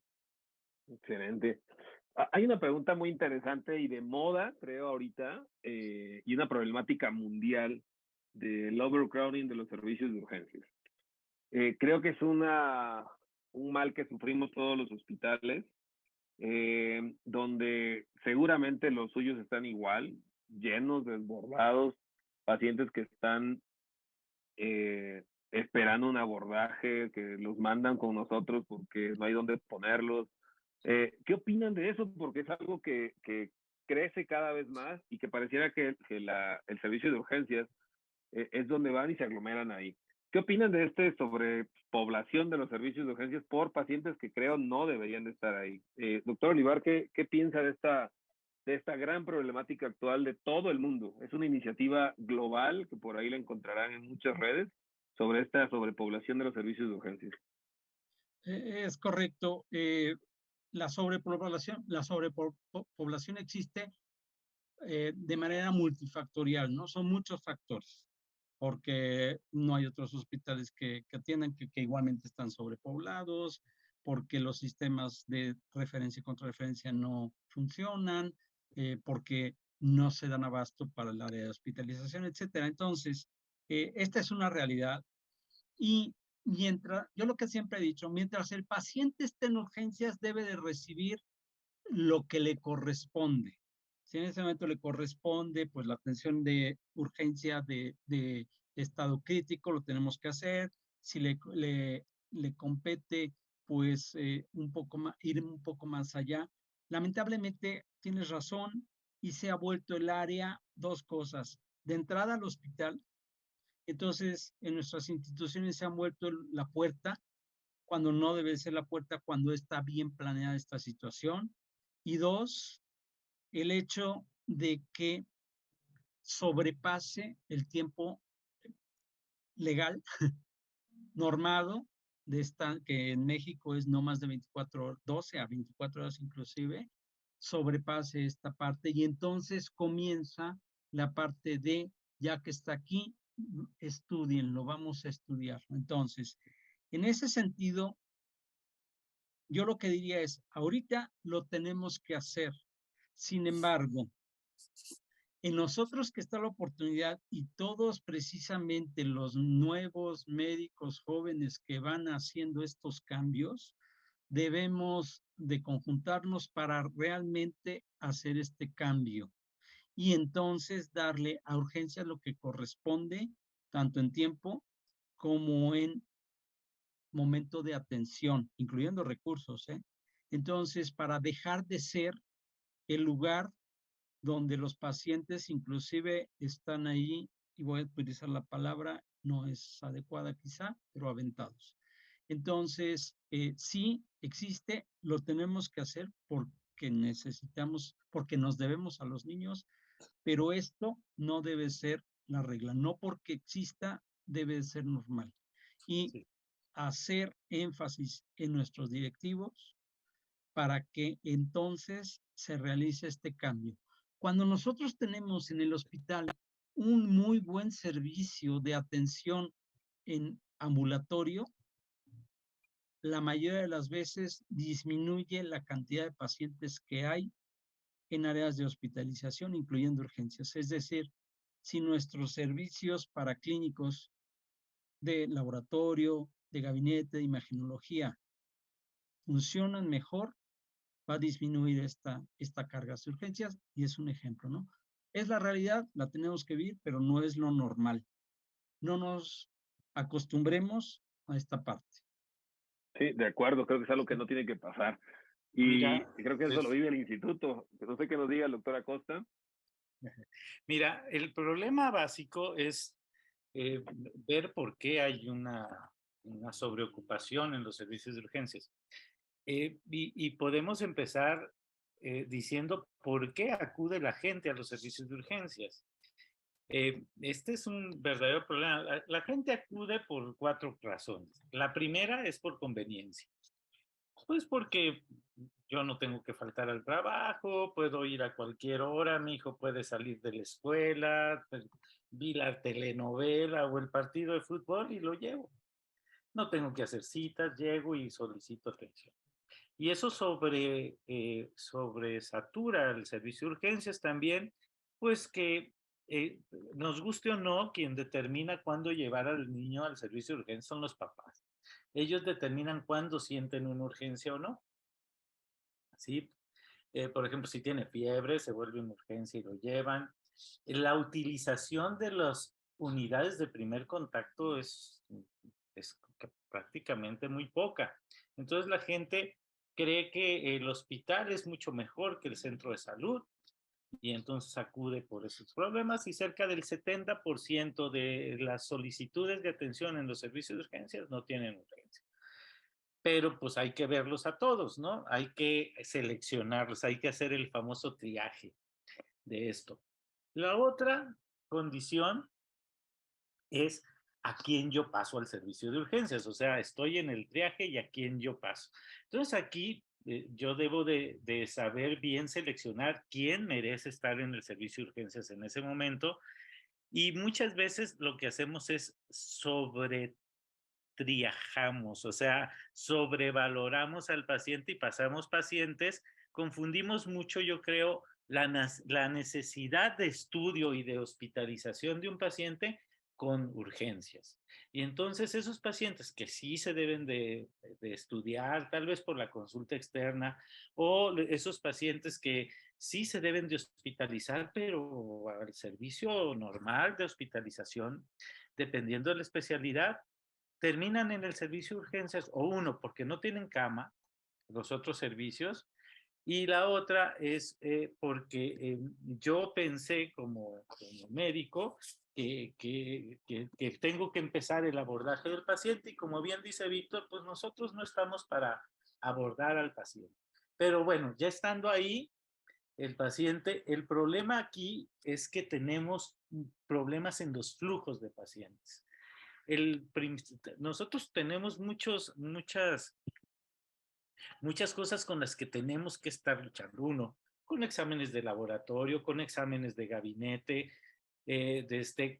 Excelente. Hay una pregunta muy interesante y de moda, creo, ahorita, y una problemática mundial del overcrowding de los servicios de urgencias. Creo que es un mal que sufrimos todos los hospitales, donde seguramente los suyos están igual, llenos, desbordados, pacientes que están esperando un abordaje, que los mandan con nosotros porque no hay dónde ponerlos. ¿Qué opinan de eso? Porque es algo que crece cada vez más y que pareciera que el servicio de urgencias es donde van y se aglomeran ahí. ¿Qué opinan de sobrepoblación de los servicios de urgencias por pacientes que creo no deberían de estar ahí? Doctor Olivar, ¿qué piensa de esta gran problemática actual de todo el mundo? Es una iniciativa global que por ahí la encontrarán en muchas redes sobre esta sobrepoblación de los servicios de urgencias. Es correcto. La sobrepoblación existe de manera multifactorial, ¿no? Son muchos factores, porque no hay otros hospitales que atiendan, que igualmente están sobrepoblados, porque los sistemas de referencia y contrarreferencia no funcionan, porque no se dan abasto para el área de hospitalización, etcétera. Entonces, esta es una realidad y yo lo que siempre he dicho, mientras el paciente esté en urgencias, debe de recibir lo que le corresponde. Si en ese momento le corresponde, pues la atención de urgencia de estado crítico, lo tenemos que hacer. Si le compete, pues ir un poco más allá. Lamentablemente, tienes razón y se ha vuelto el área dos cosas. De entrada al hospital, entonces en nuestras instituciones se han vuelto la puerta cuando no debe ser la puerta, cuando está bien planeada esta situación. Y dos, el hecho de que sobrepase el tiempo legal normado que en México es no más de 24 horas, 12 a 24 horas inclusive, sobrepase esta parte y entonces comienza la parte de, ya que está aquí, estudienlo, vamos a estudiar. Entonces, en ese sentido, yo lo que diría es, ahorita lo tenemos que hacer. Sin embargo, en nosotros que está la oportunidad y todos precisamente los nuevos médicos jóvenes que van haciendo estos cambios, debemos de conjuntarnos para realmente hacer este cambio y entonces darle a urgencia lo que corresponde, tanto en tiempo como en momento de atención, incluyendo recursos, ¿eh? Entonces, para dejar de ser el lugar donde los pacientes inclusive están ahí, y voy a utilizar la palabra, no es adecuada quizá, pero aventados. Entonces, sí existe, lo tenemos que hacer porque necesitamos, porque nos debemos a los niños, pero esto no debe ser la regla, no porque exista debe ser normal. Y sí, hacer énfasis en nuestros directivos para que entonces se realice este cambio. Cuando nosotros tenemos en el hospital un muy buen servicio de atención en ambulatorio, la mayoría de las veces disminuye la cantidad de pacientes que hay en áreas de hospitalización, incluyendo urgencias. Es decir, si nuestros servicios paraclínicos de laboratorio, de gabinete, de imagenología funcionan mejor, va a disminuir esta carga de urgencias y es un ejemplo, ¿no? Es la realidad, la tenemos que vivir, pero no es lo normal. No nos acostumbremos a esta parte. Sí, de acuerdo, creo que es algo que no tiene que pasar. Y Mira, creo que eso lo vive el instituto. No sé qué nos diga el doctor Acosta. Mira, el problema básico es ver por qué hay una sobreocupación en los servicios de urgencias. Y podemos empezar diciendo por qué acude la gente a los servicios de urgencias. Este es un verdadero problema. La gente acude por 4 razones. La primera es por conveniencia. Pues porque yo no tengo que faltar al trabajo, puedo ir a cualquier hora, mi hijo puede salir de la escuela, pues, vi la telenovela o el partido de fútbol y lo llevo. No tengo que hacer citas, llego y solicito atención. Y eso sobresatura el servicio de urgencias también, pues que eh, nos guste o no, quien determina cuándo llevar al niño al servicio de urgencias son los papás. Ellos determinan cuándo sienten una urgencia o no. ¿Sí? Por ejemplo, si tiene fiebre, se vuelve una urgencia y lo llevan. La utilización de los unidades de primer contacto es prácticamente muy poca. Entonces la gente cree que el hospital es mucho mejor que el centro de salud y entonces acude por esos problemas y cerca del 70% de las solicitudes de atención en los servicios de urgencias no tienen urgencia. Pero pues hay que verlos a todos, ¿no? Hay que seleccionarlos, hay que hacer el famoso triaje de esto. La otra condición es a quién yo paso al servicio de urgencias, o sea, estoy en el triaje y a quién yo paso. Entonces aquí yo debo de saber bien seleccionar quién merece estar en el servicio de urgencias en ese momento y muchas veces lo que hacemos es sobretriajamos, o sea, sobrevaloramos al paciente y pasamos pacientes, confundimos mucho, yo creo, la necesidad de estudio y de hospitalización de un paciente con urgencias. Y entonces esos pacientes que sí se deben de estudiar, tal vez por la consulta externa, o esos pacientes que sí se deben de hospitalizar, pero al servicio normal de hospitalización, dependiendo de la especialidad, terminan en el servicio de urgencias, o uno, porque no tienen cama, los otros servicios, y la otra es porque yo pensé como médico que tengo que empezar el abordaje del paciente y como bien dice Víctor, pues nosotros no estamos para abordar al paciente. Pero bueno, ya estando ahí, el paciente, el problema aquí es que tenemos problemas en los flujos de pacientes. Nosotros tenemos muchas cosas con las que tenemos que estar luchando. Uno, con exámenes de laboratorio, con exámenes de gabinete,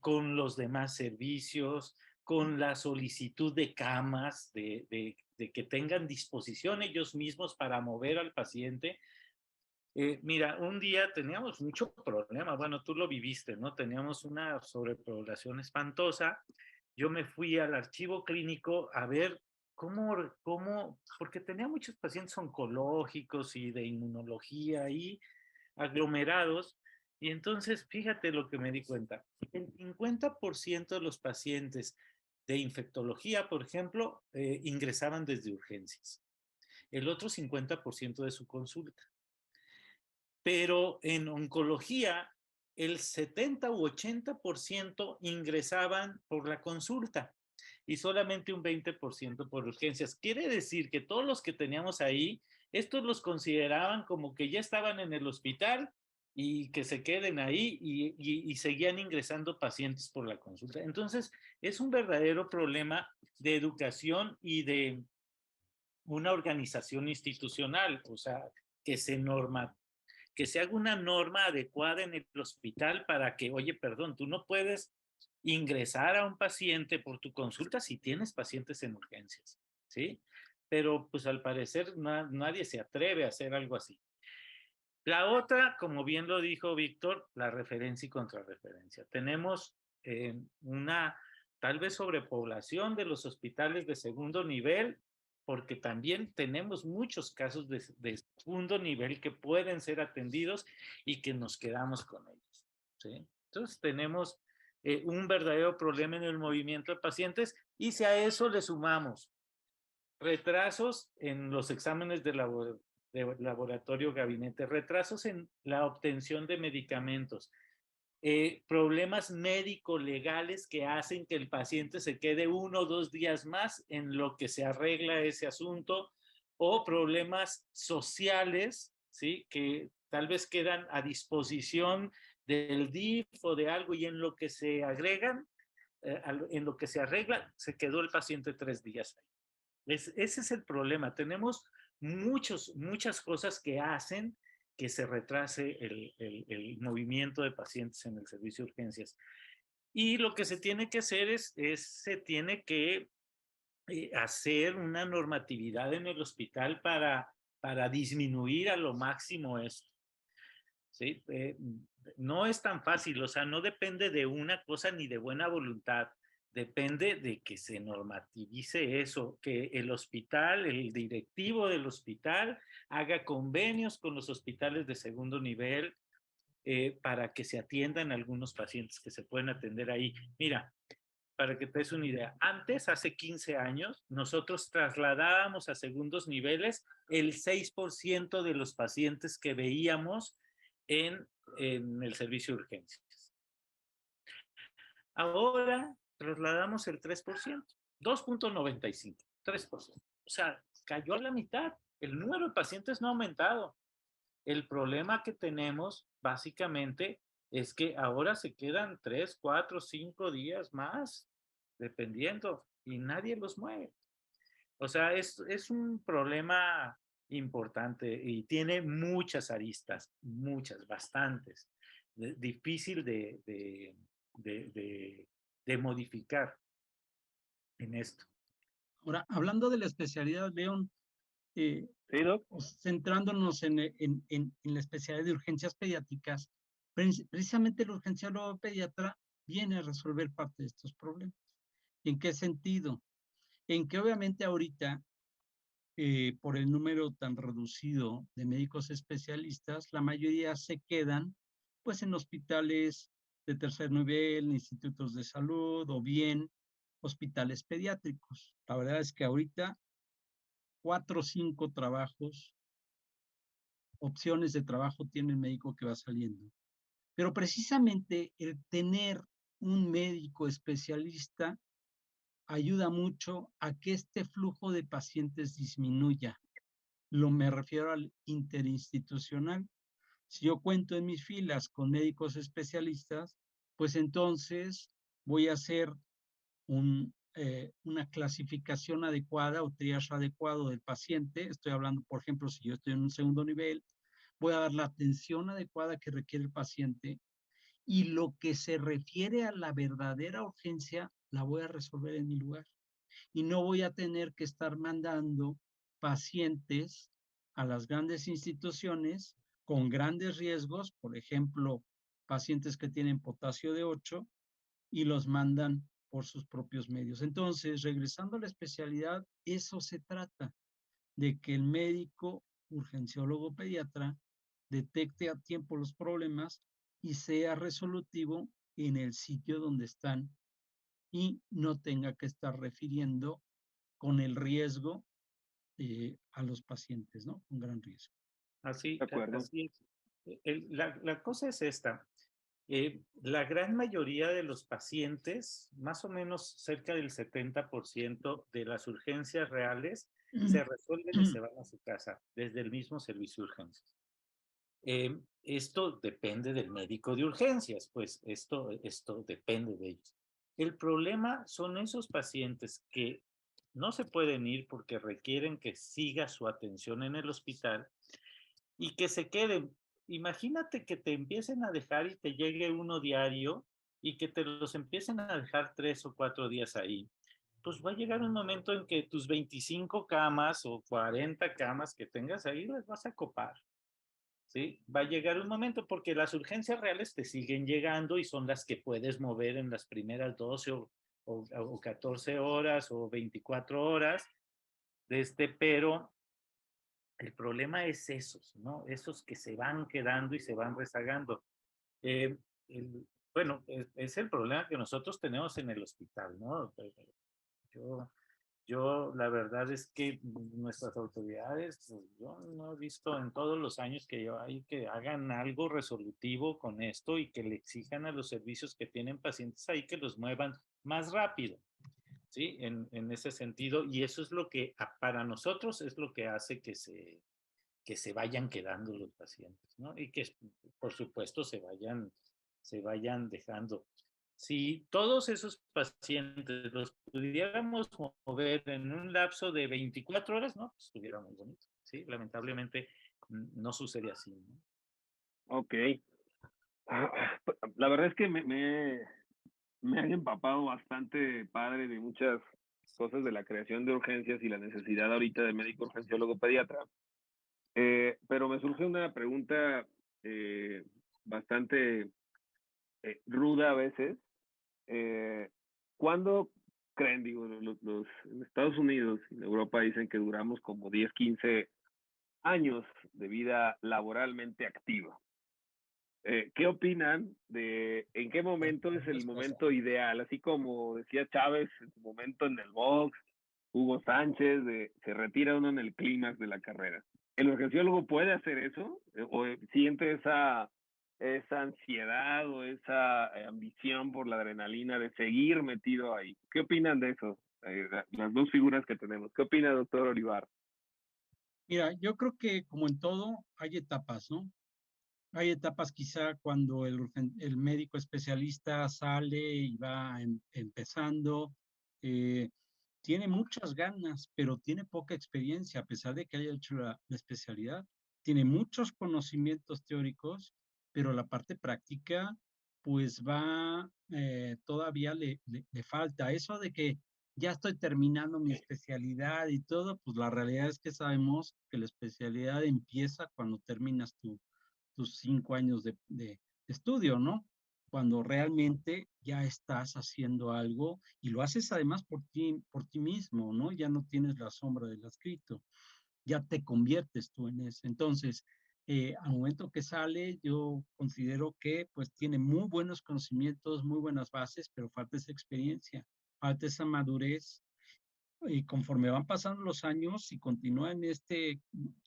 con los demás servicios, con la solicitud de camas, de que tengan disposición ellos mismos para mover al paciente. Mira, un día teníamos mucho problema, bueno, tú lo viviste, ¿no? Teníamos una sobrepoblación espantosa. Yo me fui al archivo clínico a ver porque tenía muchos pacientes oncológicos y de inmunología ahí aglomerados. Y entonces, fíjate lo que me di cuenta. El 50% de los pacientes de infectología, por ejemplo, ingresaban desde urgencias. El otro 50% de su consulta. Pero en oncología, el 70 u 80% ingresaban por la consulta y solamente un 20% por urgencias. Quiere decir que todos los que teníamos ahí, estos los consideraban como que ya estaban en el hospital y que se queden ahí y seguían ingresando pacientes por la consulta. Entonces, es un verdadero problema de educación y de una organización institucional, o sea, que que se haga una norma adecuada en el hospital para que, oye, perdón, tú no puedes ingresar a un paciente por tu consulta si tienes pacientes en urgencias, ¿sí? Pero pues al parecer nadie se atreve a hacer algo así. La otra, como bien lo dijo Víctor, la referencia y contrarreferencia. Tenemos una tal vez sobrepoblación de los hospitales de segundo nivel, porque también tenemos muchos casos de segundo nivel que pueden ser atendidos y que nos quedamos con ellos, ¿sí? Entonces tenemos un verdadero problema en el movimiento de pacientes y si a eso le sumamos retrasos en los exámenes de laboratorio gabinete, retrasos en la obtención de medicamentos, problemas médico-legales que hacen que el paciente se quede 1 o 2 días más en lo que se arregla ese asunto, o problemas sociales, ¿sí? Que tal vez quedan a disposición del DIF o de algo y en lo que se agregan, en lo que se arregla, se quedó el paciente 3 días ahí. Ese es el problema. Tenemos muchas cosas que hacen que se retrase el movimiento de pacientes en el servicio de urgencias. Y lo que se tiene que hacer se tiene que hacer una normatividad en el hospital para disminuir a lo máximo esto. ¿Sí? No es tan fácil, o sea, no depende de una cosa ni de buena voluntad. Depende de que se normativice eso, que el hospital, el directivo del hospital haga convenios con los hospitales de segundo nivel para que se atiendan algunos pacientes que se pueden atender ahí. Mira, para que te des una idea, antes, hace 15 años, nosotros trasladábamos a segundos niveles el 6% de los pacientes que veíamos en el servicio de urgencias. Ahora trasladamos el 3%, 2.95, 3%. O sea, cayó a la mitad. El número de pacientes no ha aumentado. El problema que tenemos, básicamente, es que ahora se quedan 3, 4, 5 días más, dependiendo, y nadie los mueve. O sea, es un problema importante y tiene muchas aristas, muchas, bastantes. Difícil de modificar en esto. Ahora, hablando de la especialidad, León, ¿Sí, Doc? centrándonos en la especialidad de urgencias pediátricas, precisamente el urgenciólogo pediatra viene a resolver parte de estos problemas. ¿En qué sentido? En que obviamente ahorita, por el número tan reducido de médicos especialistas, la mayoría se quedan pues en hospitales de tercer nivel, institutos de salud o bien hospitales pediátricos. La verdad es que ahorita 4 o 5 trabajos, opciones de trabajo tiene el médico que va saliendo. Pero precisamente el tener un médico especialista ayuda mucho a que este flujo de pacientes disminuya. Me refiero al interinstitucional. Si yo cuento en mis filas con médicos especialistas, pues entonces voy a hacer una clasificación adecuada o triage adecuado del paciente. Estoy hablando, por ejemplo, si yo estoy en un segundo nivel, voy a dar la atención adecuada que requiere el paciente y lo que se refiere a la verdadera urgencia, la voy a resolver en mi lugar. Y no voy a tener que estar mandando pacientes a las grandes instituciones con grandes riesgos, por ejemplo, pacientes que tienen potasio de 8 y los mandan por sus propios medios. Entonces, regresando a la especialidad, eso se trata, de que el médico urgenciólogo pediatra detecte a tiempo los problemas y sea resolutivo en el sitio donde están y no tenga que estar refiriendo con el riesgo a los pacientes, ¿no? Un gran riesgo. Así, De acuerdo. así es. La cosa es esta. La gran mayoría de los pacientes, más o menos cerca del 70% de las urgencias reales, se resuelven y se van a su casa desde el mismo servicio de urgencias. Esto depende del médico de urgencias, pues esto depende de ellos. El problema son esos pacientes que no se pueden ir porque requieren que siga su atención en el hospital y que se queden. Imagínate que te empiecen a dejar y te llegue uno diario y que te los empiecen a dejar 3 o 4 días ahí. Pues va a llegar un momento en que tus 25 camas o 40 camas que tengas ahí las vas a copar. ¿Sí? Va a llegar un momento porque las urgencias reales te siguen llegando y son las que puedes mover en las primeras 12 o 14 horas o 24 horas, pero el problema es esos, ¿no? Esos que se van quedando y se van rezagando. Eh, bueno, es el problema que nosotros tenemos en el hospital, ¿no? Yo, yo, la verdad es que nuestras autoridades, pues, yo no he visto en todos los años que yo hay que hagan algo resolutivo con esto y que le exijan a los servicios que tienen pacientes ahí que los muevan más rápido, ¿sí? En ese sentido, y eso es lo que para nosotros es lo que hace que se vayan quedando los pacientes, ¿no? Y que, por supuesto, se vayan dejando. Si todos esos pacientes los pudiéramos mover en un lapso de 24 horas, ¿no? Pues estuviera muy bonito, ¿sí? Lamentablemente no sucede así, ¿no? Ok. La verdad es que me han empapado bastante padre de muchas cosas de la creación de urgencias y la necesidad ahorita de médico urgenciólogo pediatra. Pero me surge una pregunta bastante ruda a veces. ¿Cuándo creen, digo, en Estados Unidos y en Europa dicen que duramos como 10, 15 años de vida laboralmente activa? ¿qué opinan de en qué momento es el momento ideal? Así como decía Chávez, en su momento en el box, Hugo Sánchez, se retira uno en el clímax de la carrera. ¿El urgenciólogo puede hacer eso? ¿O siente esa ansiedad o esa ambición por la adrenalina de seguir metido ahí? ¿Qué opinan de eso? Las dos figuras que tenemos. ¿Qué opina, doctor Olivar? Mira, yo creo que como en todo, hay etapas, ¿no? Hay etapas quizá cuando el médico especialista sale y va empezando, eh, tiene muchas ganas, pero tiene poca experiencia, a pesar de que haya hecho la especialidad. Tiene muchos conocimientos teóricos, pero la parte práctica, pues todavía le falta. Eso de que ya estoy terminando mi especialidad y todo, pues la realidad es que sabemos que la especialidad empieza cuando terminas tus 5 años de estudio, ¿no? Cuando realmente ya estás haciendo algo y lo haces además por ti mismo, ¿no? Ya no tienes la sombra del escrito, ya te conviertes tú en eso. Entonces, al momento que sale, yo considero que pues tiene muy buenos conocimientos, muy buenas bases, pero falta esa experiencia, falta esa madurez. Y conforme van pasando los años y continúa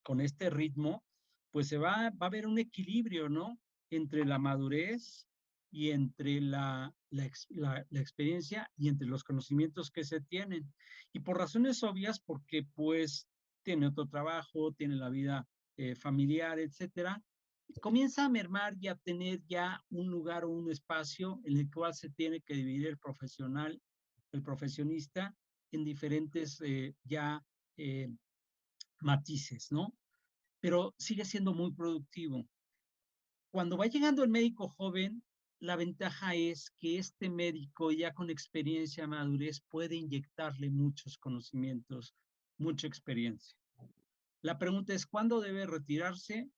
con este ritmo, pues va a haber un equilibrio, ¿no? Entre la madurez y entre la experiencia y entre los conocimientos que se tienen. Y por razones obvias, porque pues tiene otro trabajo, tiene la vida familiar, etcétera, comienza a mermar y a tener ya un lugar o un espacio en el cual se tiene que dividir el profesionista, en diferentes eh, matices, ¿no? Pero sigue siendo muy productivo. Cuando va llegando el médico joven, la ventaja es que este médico ya con experiencia, madurez, puede inyectarle muchos conocimientos, mucha experiencia. La pregunta es, ¿cuándo debe retirarse?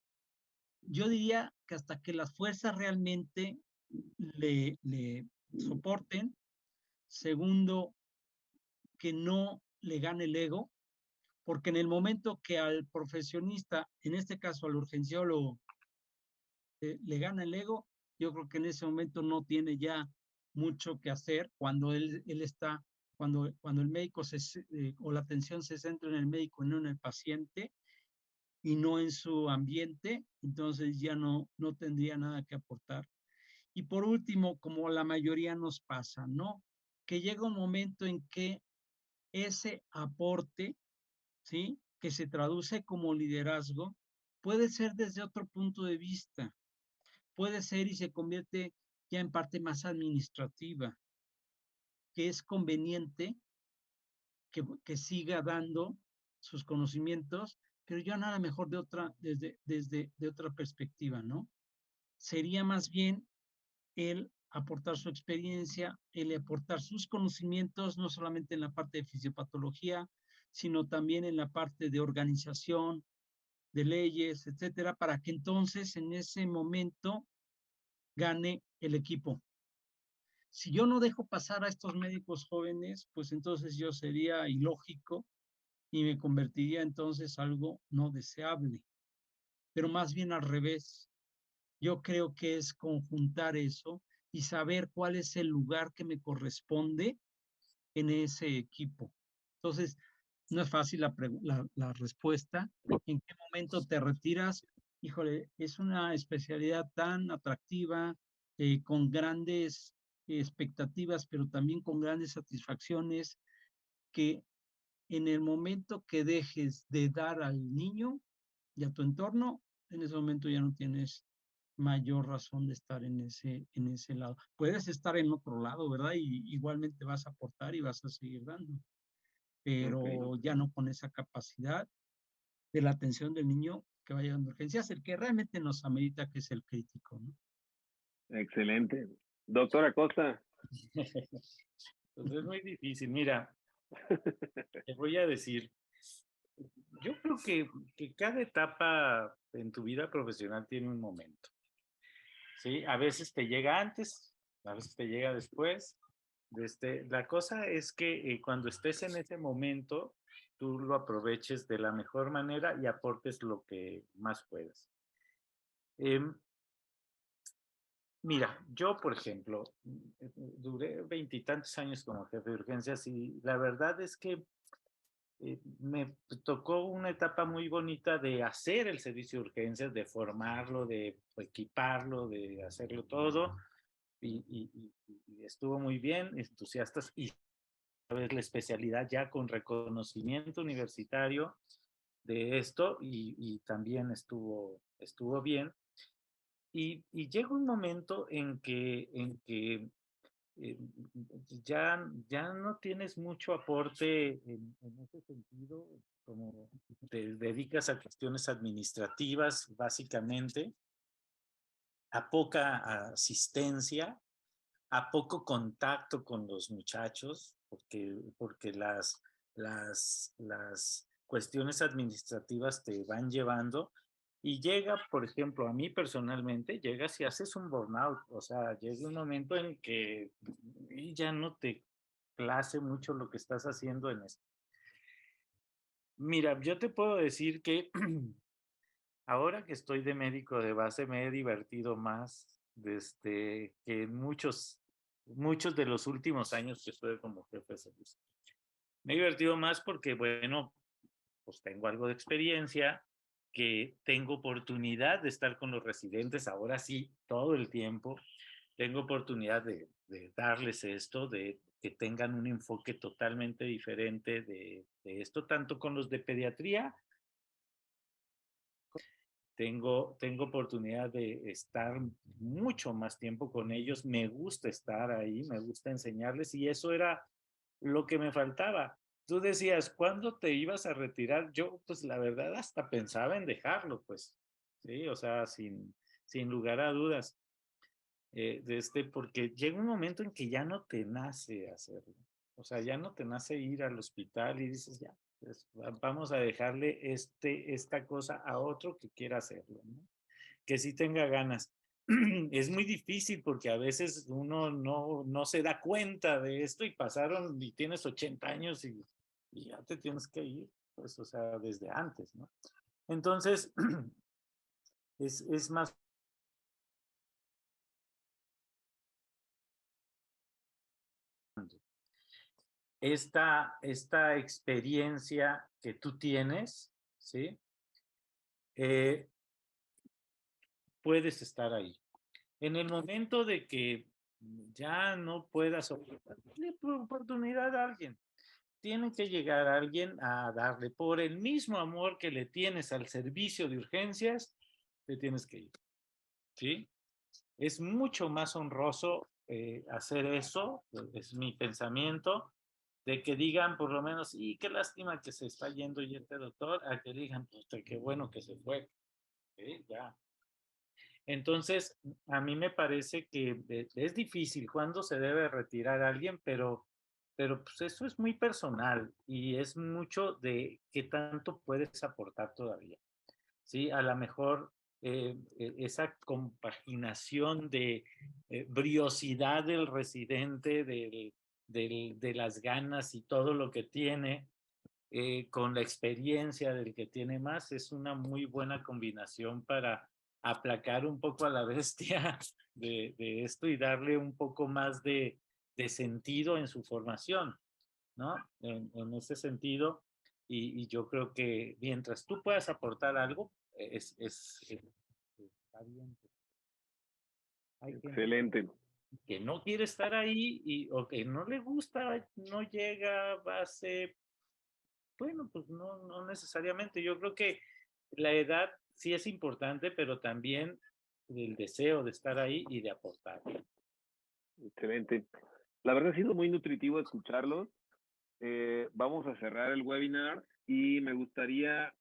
Yo diría que hasta que las fuerzas realmente le soporten. Segundo, que no le gane el ego, porque en el momento que al profesionista, en este caso al urgenciólogo, le gana el ego, yo creo que en ese momento no tiene ya mucho que hacer cuando él está, cuando el médico o la atención se centra en el médico y no en el paciente y no en su ambiente, entonces ya no tendría nada que aportar. Y por último, como la mayoría nos pasa, ¿no? Que llega un momento en que ese aporte, ¿sí? Que se traduce como liderazgo, puede ser desde otro punto de vista, puede ser y se convierte ya en parte más administrativa, que es conveniente que siga dando sus conocimientos, pero ya nada mejor de otra perspectiva, ¿no? Sería más bien el aportar su experiencia, el aportar sus conocimientos, no solamente en la parte de fisiopatología, sino también en la parte de organización, de leyes, etcétera, para que entonces en ese momento gane el equipo. Si yo no dejo pasar a estos médicos jóvenes, pues entonces yo sería ilógico y me convertiría entonces en algo no deseable, pero más bien al revés. Yo creo que es conjuntar eso y saber cuál es el lugar que me corresponde en ese equipo. Entonces, no es fácil la respuesta. ¿En qué momento te retiras? Híjole, es una especialidad tan atractiva, con grandes expectativas, pero también con grandes satisfacciones, que en el momento que dejes de dar al niño y a tu entorno, en ese momento ya no tienes mayor razón de estar en ese lado. Puedes estar en otro lado, ¿verdad? Y igualmente vas a aportar y vas a seguir dando, pero okay, ya no con esa capacidad de la atención del niño que vaya a urgencias, el que realmente nos amerita, que es el crítico, ¿no? Excelente. Doctora Costa. Pues es muy difícil. Mira, te voy a decir, yo creo que cada etapa en tu vida profesional tiene un momento. ¿Sí? A veces te llega antes, a veces te llega después. La cosa es que cuando estés en ese momento, tú lo aproveches de la mejor manera y aportes lo que más puedas. Mira, yo, por ejemplo, duré 20 y tantos años como jefe de urgencias y la verdad es que me tocó una etapa muy bonita de hacer el servicio de urgencias, de formarlo, de equiparlo, de hacerlo todo y estuvo muy bien, entusiastas y sabes la especialidad ya con reconocimiento universitario de esto y también estuvo bien. Y llega un momento en que eh, ya no tienes mucho aporte en ese sentido, como te dedicas a cuestiones administrativas, básicamente, a poca asistencia, a poco contacto con los muchachos, porque las cuestiones administrativas te van llevando y llega, por ejemplo, a mí personalmente, llegas y haces un burnout, o sea, llega un momento en que ya no te place mucho lo que estás haciendo en esto. Mira, yo te puedo decir que ahora que estoy de médico de base me he divertido más que en muchos de los últimos años que estuve como jefe de servicio. Me he divertido más porque, bueno, pues tengo algo de experiencia, que tengo oportunidad de estar con los residentes, ahora sí, todo el tiempo. Tengo oportunidad de darles esto, de que tengan un enfoque totalmente diferente de esto, tanto con los de pediatría tengo oportunidad de estar mucho más tiempo con ellos, me gusta estar ahí, me gusta enseñarles y eso era lo que me faltaba. Tú decías, ¿cuándo te ibas a retirar? Yo, pues la verdad, hasta pensaba en dejarlo, pues, sí, o sea, sin lugar a dudas, porque llega un momento en que ya no te nace hacerlo, o sea, ya no te nace ir al hospital y dices, ya, pues, vamos a dejarle esta cosa a otro que quiera hacerlo, ¿no? Que sí tenga ganas. Es muy difícil porque a veces uno no se da cuenta de esto y pasaron y tienes 80 años y ya te tienes que ir, pues, o sea, desde antes, ¿no? Entonces, es más esta experiencia que tú tienes, ¿sí? Eh, puedes estar ahí. En el momento de que ya no puedas darle oportunidad a alguien, tiene que llegar alguien a darle por el mismo amor que le tienes al servicio de urgencias, te tienes que ir, ¿sí? Es mucho más honroso hacer eso, es mi pensamiento, de que digan por lo menos, y qué lástima que se está yendo y este doctor, a que digan, pues qué bueno que se fue, ¿sí? Ya. Entonces, a mí me parece que es difícil cuando se debe retirar a alguien, pero pues eso es muy personal y es mucho de qué tanto puedes aportar todavía. ¿Sí? A lo mejor esa compaginación de briosidad del residente, de las ganas y todo lo que tiene, con la experiencia del que tiene más, es una muy buena combinación para aplacar un poco a la bestia de esto y darle un poco más de sentido en su formación, ¿no? En ese sentido, y yo creo que mientras tú puedas aportar algo, está bien. Hay gente Excelente. que no quiere estar ahí o que no le gusta, no llega, va a ser, bueno, pues no necesariamente. Yo creo que la edad sí es importante, pero también el deseo de estar ahí y de aportar. Excelente. La verdad ha sido muy nutritivo escucharlos. Vamos a cerrar el webinar y me gustaría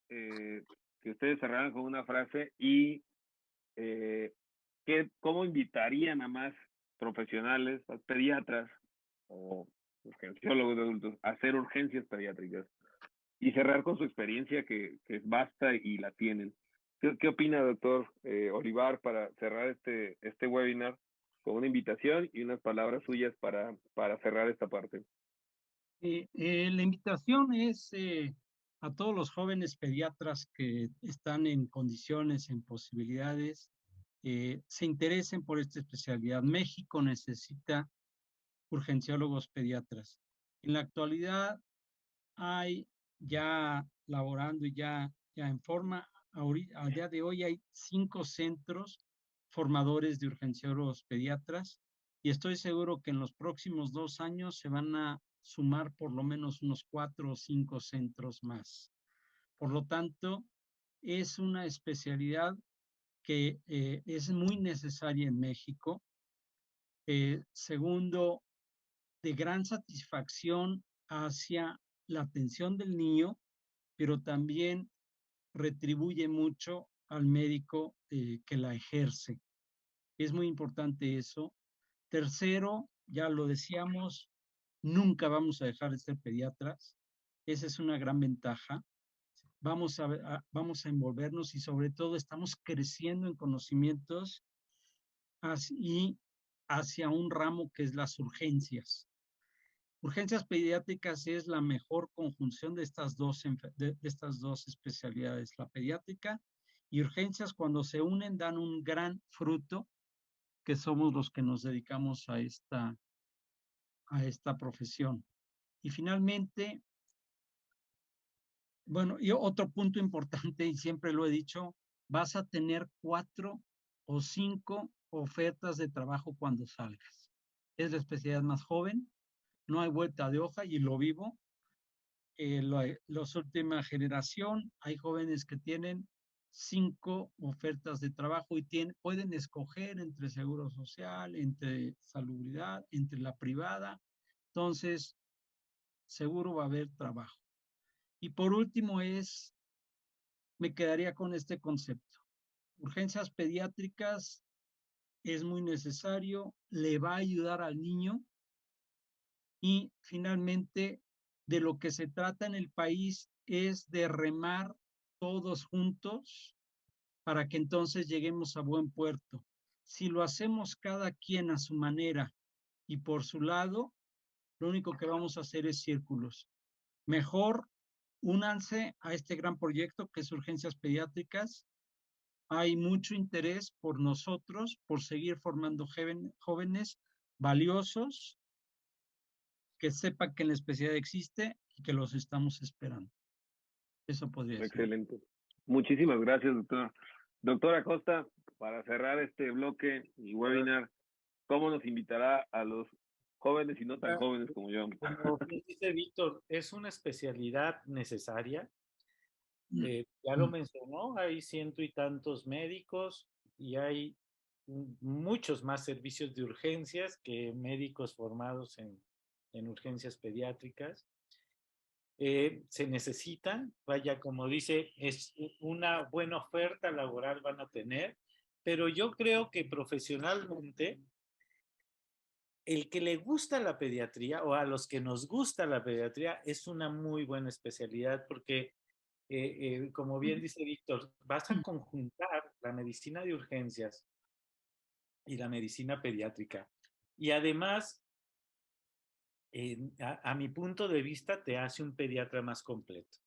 que ustedes cerraran con una frase y eh, cómo invitarían a más profesionales, a pediatras o urgenciólogos de adultos a hacer urgencias pediátricas y cerrar con su experiencia que es vasta y la tienen. ¿Qué opina, doctor Olivar, para cerrar este webinar con una invitación y unas palabras suyas para cerrar esta parte? La invitación es a todos los jóvenes pediatras que están en condiciones, en posibilidades se interesen por esta especialidad. México necesita urgenciólogos pediatras. En la actualidad hay ya laborando y ya en forma, a día de hoy hay 5 centros formadores de urgenciólogos pediatras y estoy seguro que en los próximos 2 años se van a sumar por lo menos unos 4 o 5 centros más. Por lo tanto, es una especialidad que es muy necesaria en México. Segundo, de gran satisfacción hacia la atención del niño, pero también retribuye mucho al médico que la ejerce. Es muy importante eso. Tercero, ya lo decíamos, nunca vamos a dejar de ser pediatras. Esa es una gran ventaja. Vamos a envolvernos y sobre todo estamos creciendo en conocimientos y hacia un ramo que es las urgencias. Urgencias pediátricas es la mejor conjunción de estas dos especialidades, la pediátrica y urgencias cuando se unen dan un gran fruto que somos los que nos dedicamos a esta profesión. Y finalmente, bueno, y otro punto importante, y siempre lo he dicho, vas a tener 4 o 5 ofertas de trabajo cuando salgas. Es la especialidad más joven, no hay vuelta de hoja y lo vivo. Los última generación, hay jóvenes que tienen 5 ofertas de trabajo y pueden escoger entre seguro social, entre salubridad, entre la privada. Entonces, seguro va a haber trabajo. Y por último me quedaría con este concepto. Urgencias pediátricas es muy necesario, le va a ayudar al niño y finalmente de lo que se trata en el país es de remar todos juntos para que entonces lleguemos a buen puerto. Si lo hacemos cada quien a su manera y por su lado, lo único que vamos a hacer es círculos. Mejor únanse a este gran proyecto que es Urgencias Pediátricas. Hay mucho interés por nosotros, por seguir formando jóvenes valiosos, que sepan que la especialidad existe y que los estamos esperando. Eso podría ser. Excelente. Muchísimas gracias, doctora. Doctora Costa, para cerrar este bloque y webinar, ¿cómo nos invitará a los jóvenes y no tan jóvenes como yo? Como dice Víctor, es una especialidad necesaria. Ya lo mencionó, hay 100 y tantos médicos y hay muchos más servicios de urgencias que médicos formados en urgencias pediátricas. Se necesitan, vaya, como dice, es una buena oferta laboral van a tener, pero yo creo que profesionalmente el que le gusta la pediatría o a los que nos gusta la pediatría es una muy buena especialidad porque, como bien dice Víctor, vas a conjuntar la medicina de urgencias y la medicina pediátrica. Y además, a mi punto de vista, te hace un pediatra más completo,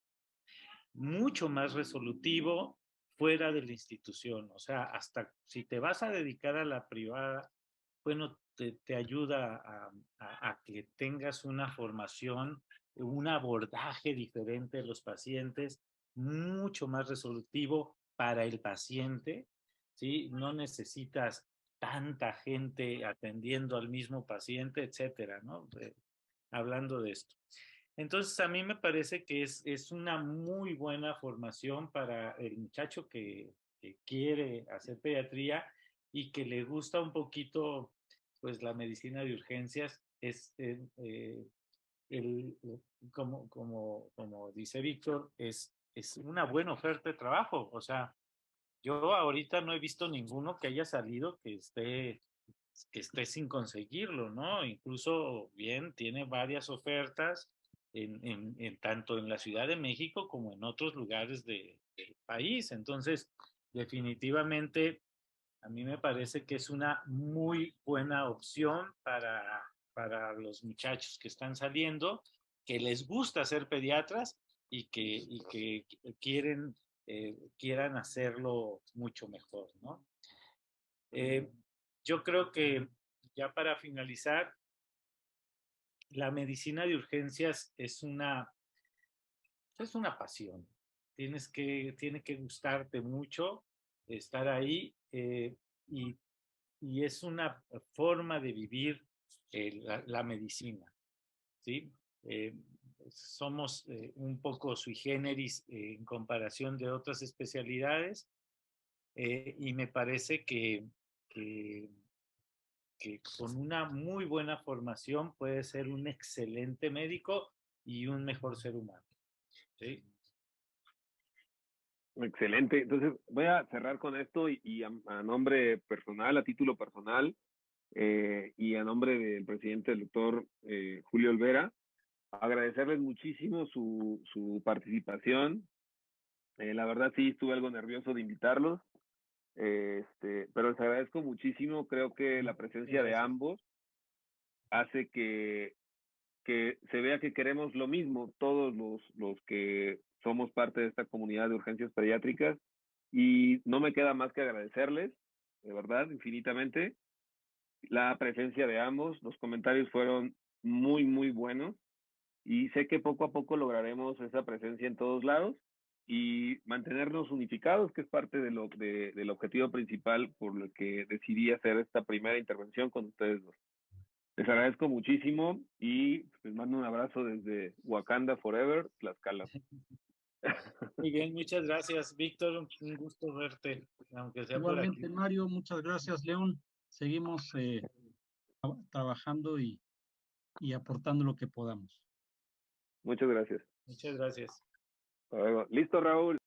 mucho más resolutivo fuera de la institución. O sea, hasta si te vas a dedicar a la privada, bueno, te ayuda a que tengas una formación, un abordaje diferente de los pacientes, mucho más resolutivo para el paciente, ¿sí? No necesitas tanta gente atendiendo al mismo paciente, etcétera, ¿no? Hablando de esto. Entonces, a mí me parece que es una muy buena formación para el muchacho que quiere hacer pediatría y que le gusta un poquito, pues, la medicina de urgencias. El, como dice Víctor, es una buena oferta de trabajo. O sea, yo ahorita no he visto ninguno que haya salido que esté sin conseguirlo, ¿no? Incluso bien, tiene varias ofertas tanto en la Ciudad de México como en otros lugares del país. Entonces, definitivamente, a mí me parece que es una muy buena opción para los muchachos que están saliendo, que les gusta ser pediatras y que quieran hacerlo mucho mejor, ¿no? Yo creo que ya para finalizar, la medicina de urgencias es una pasión. Tiene que gustarte mucho estar ahí y, y es una forma de vivir la medicina, ¿sí? Eh, somos un poco sui generis en comparación de otras especialidades y me parece que con una muy buena formación puede ser un excelente médico y un mejor ser humano, ¿sí? Excelente. Entonces, voy a cerrar con esto y a nombre personal, a título personal, y a nombre del presidente, el doctor Julio Olvera, agradecerles muchísimo su participación. La verdad sí estuve algo nervioso de invitarlos, pero les agradezco muchísimo. Creo que la presencia de ambos hace que se vea que queremos lo mismo, todos los que somos parte de esta comunidad de urgencias pediátricas, y no me queda más que agradecerles, de verdad, infinitamente, la presencia de ambos. Los comentarios fueron muy, muy buenos, y sé que poco a poco lograremos esa presencia en todos lados y mantenernos unificados, que es parte del objetivo principal por el que decidí hacer esta primera intervención con ustedes dos. Les agradezco muchísimo y les mando un abrazo desde Wakanda Forever, Tlaxcala. Muy bien, muchas gracias, Víctor. Un gusto verte, aunque sea por aquí. Igualmente, Mario, muchas gracias, León. Seguimos trabajando y aportando lo que podamos. Muchas gracias. Muchas gracias. Hasta luego. Listo, Raúl.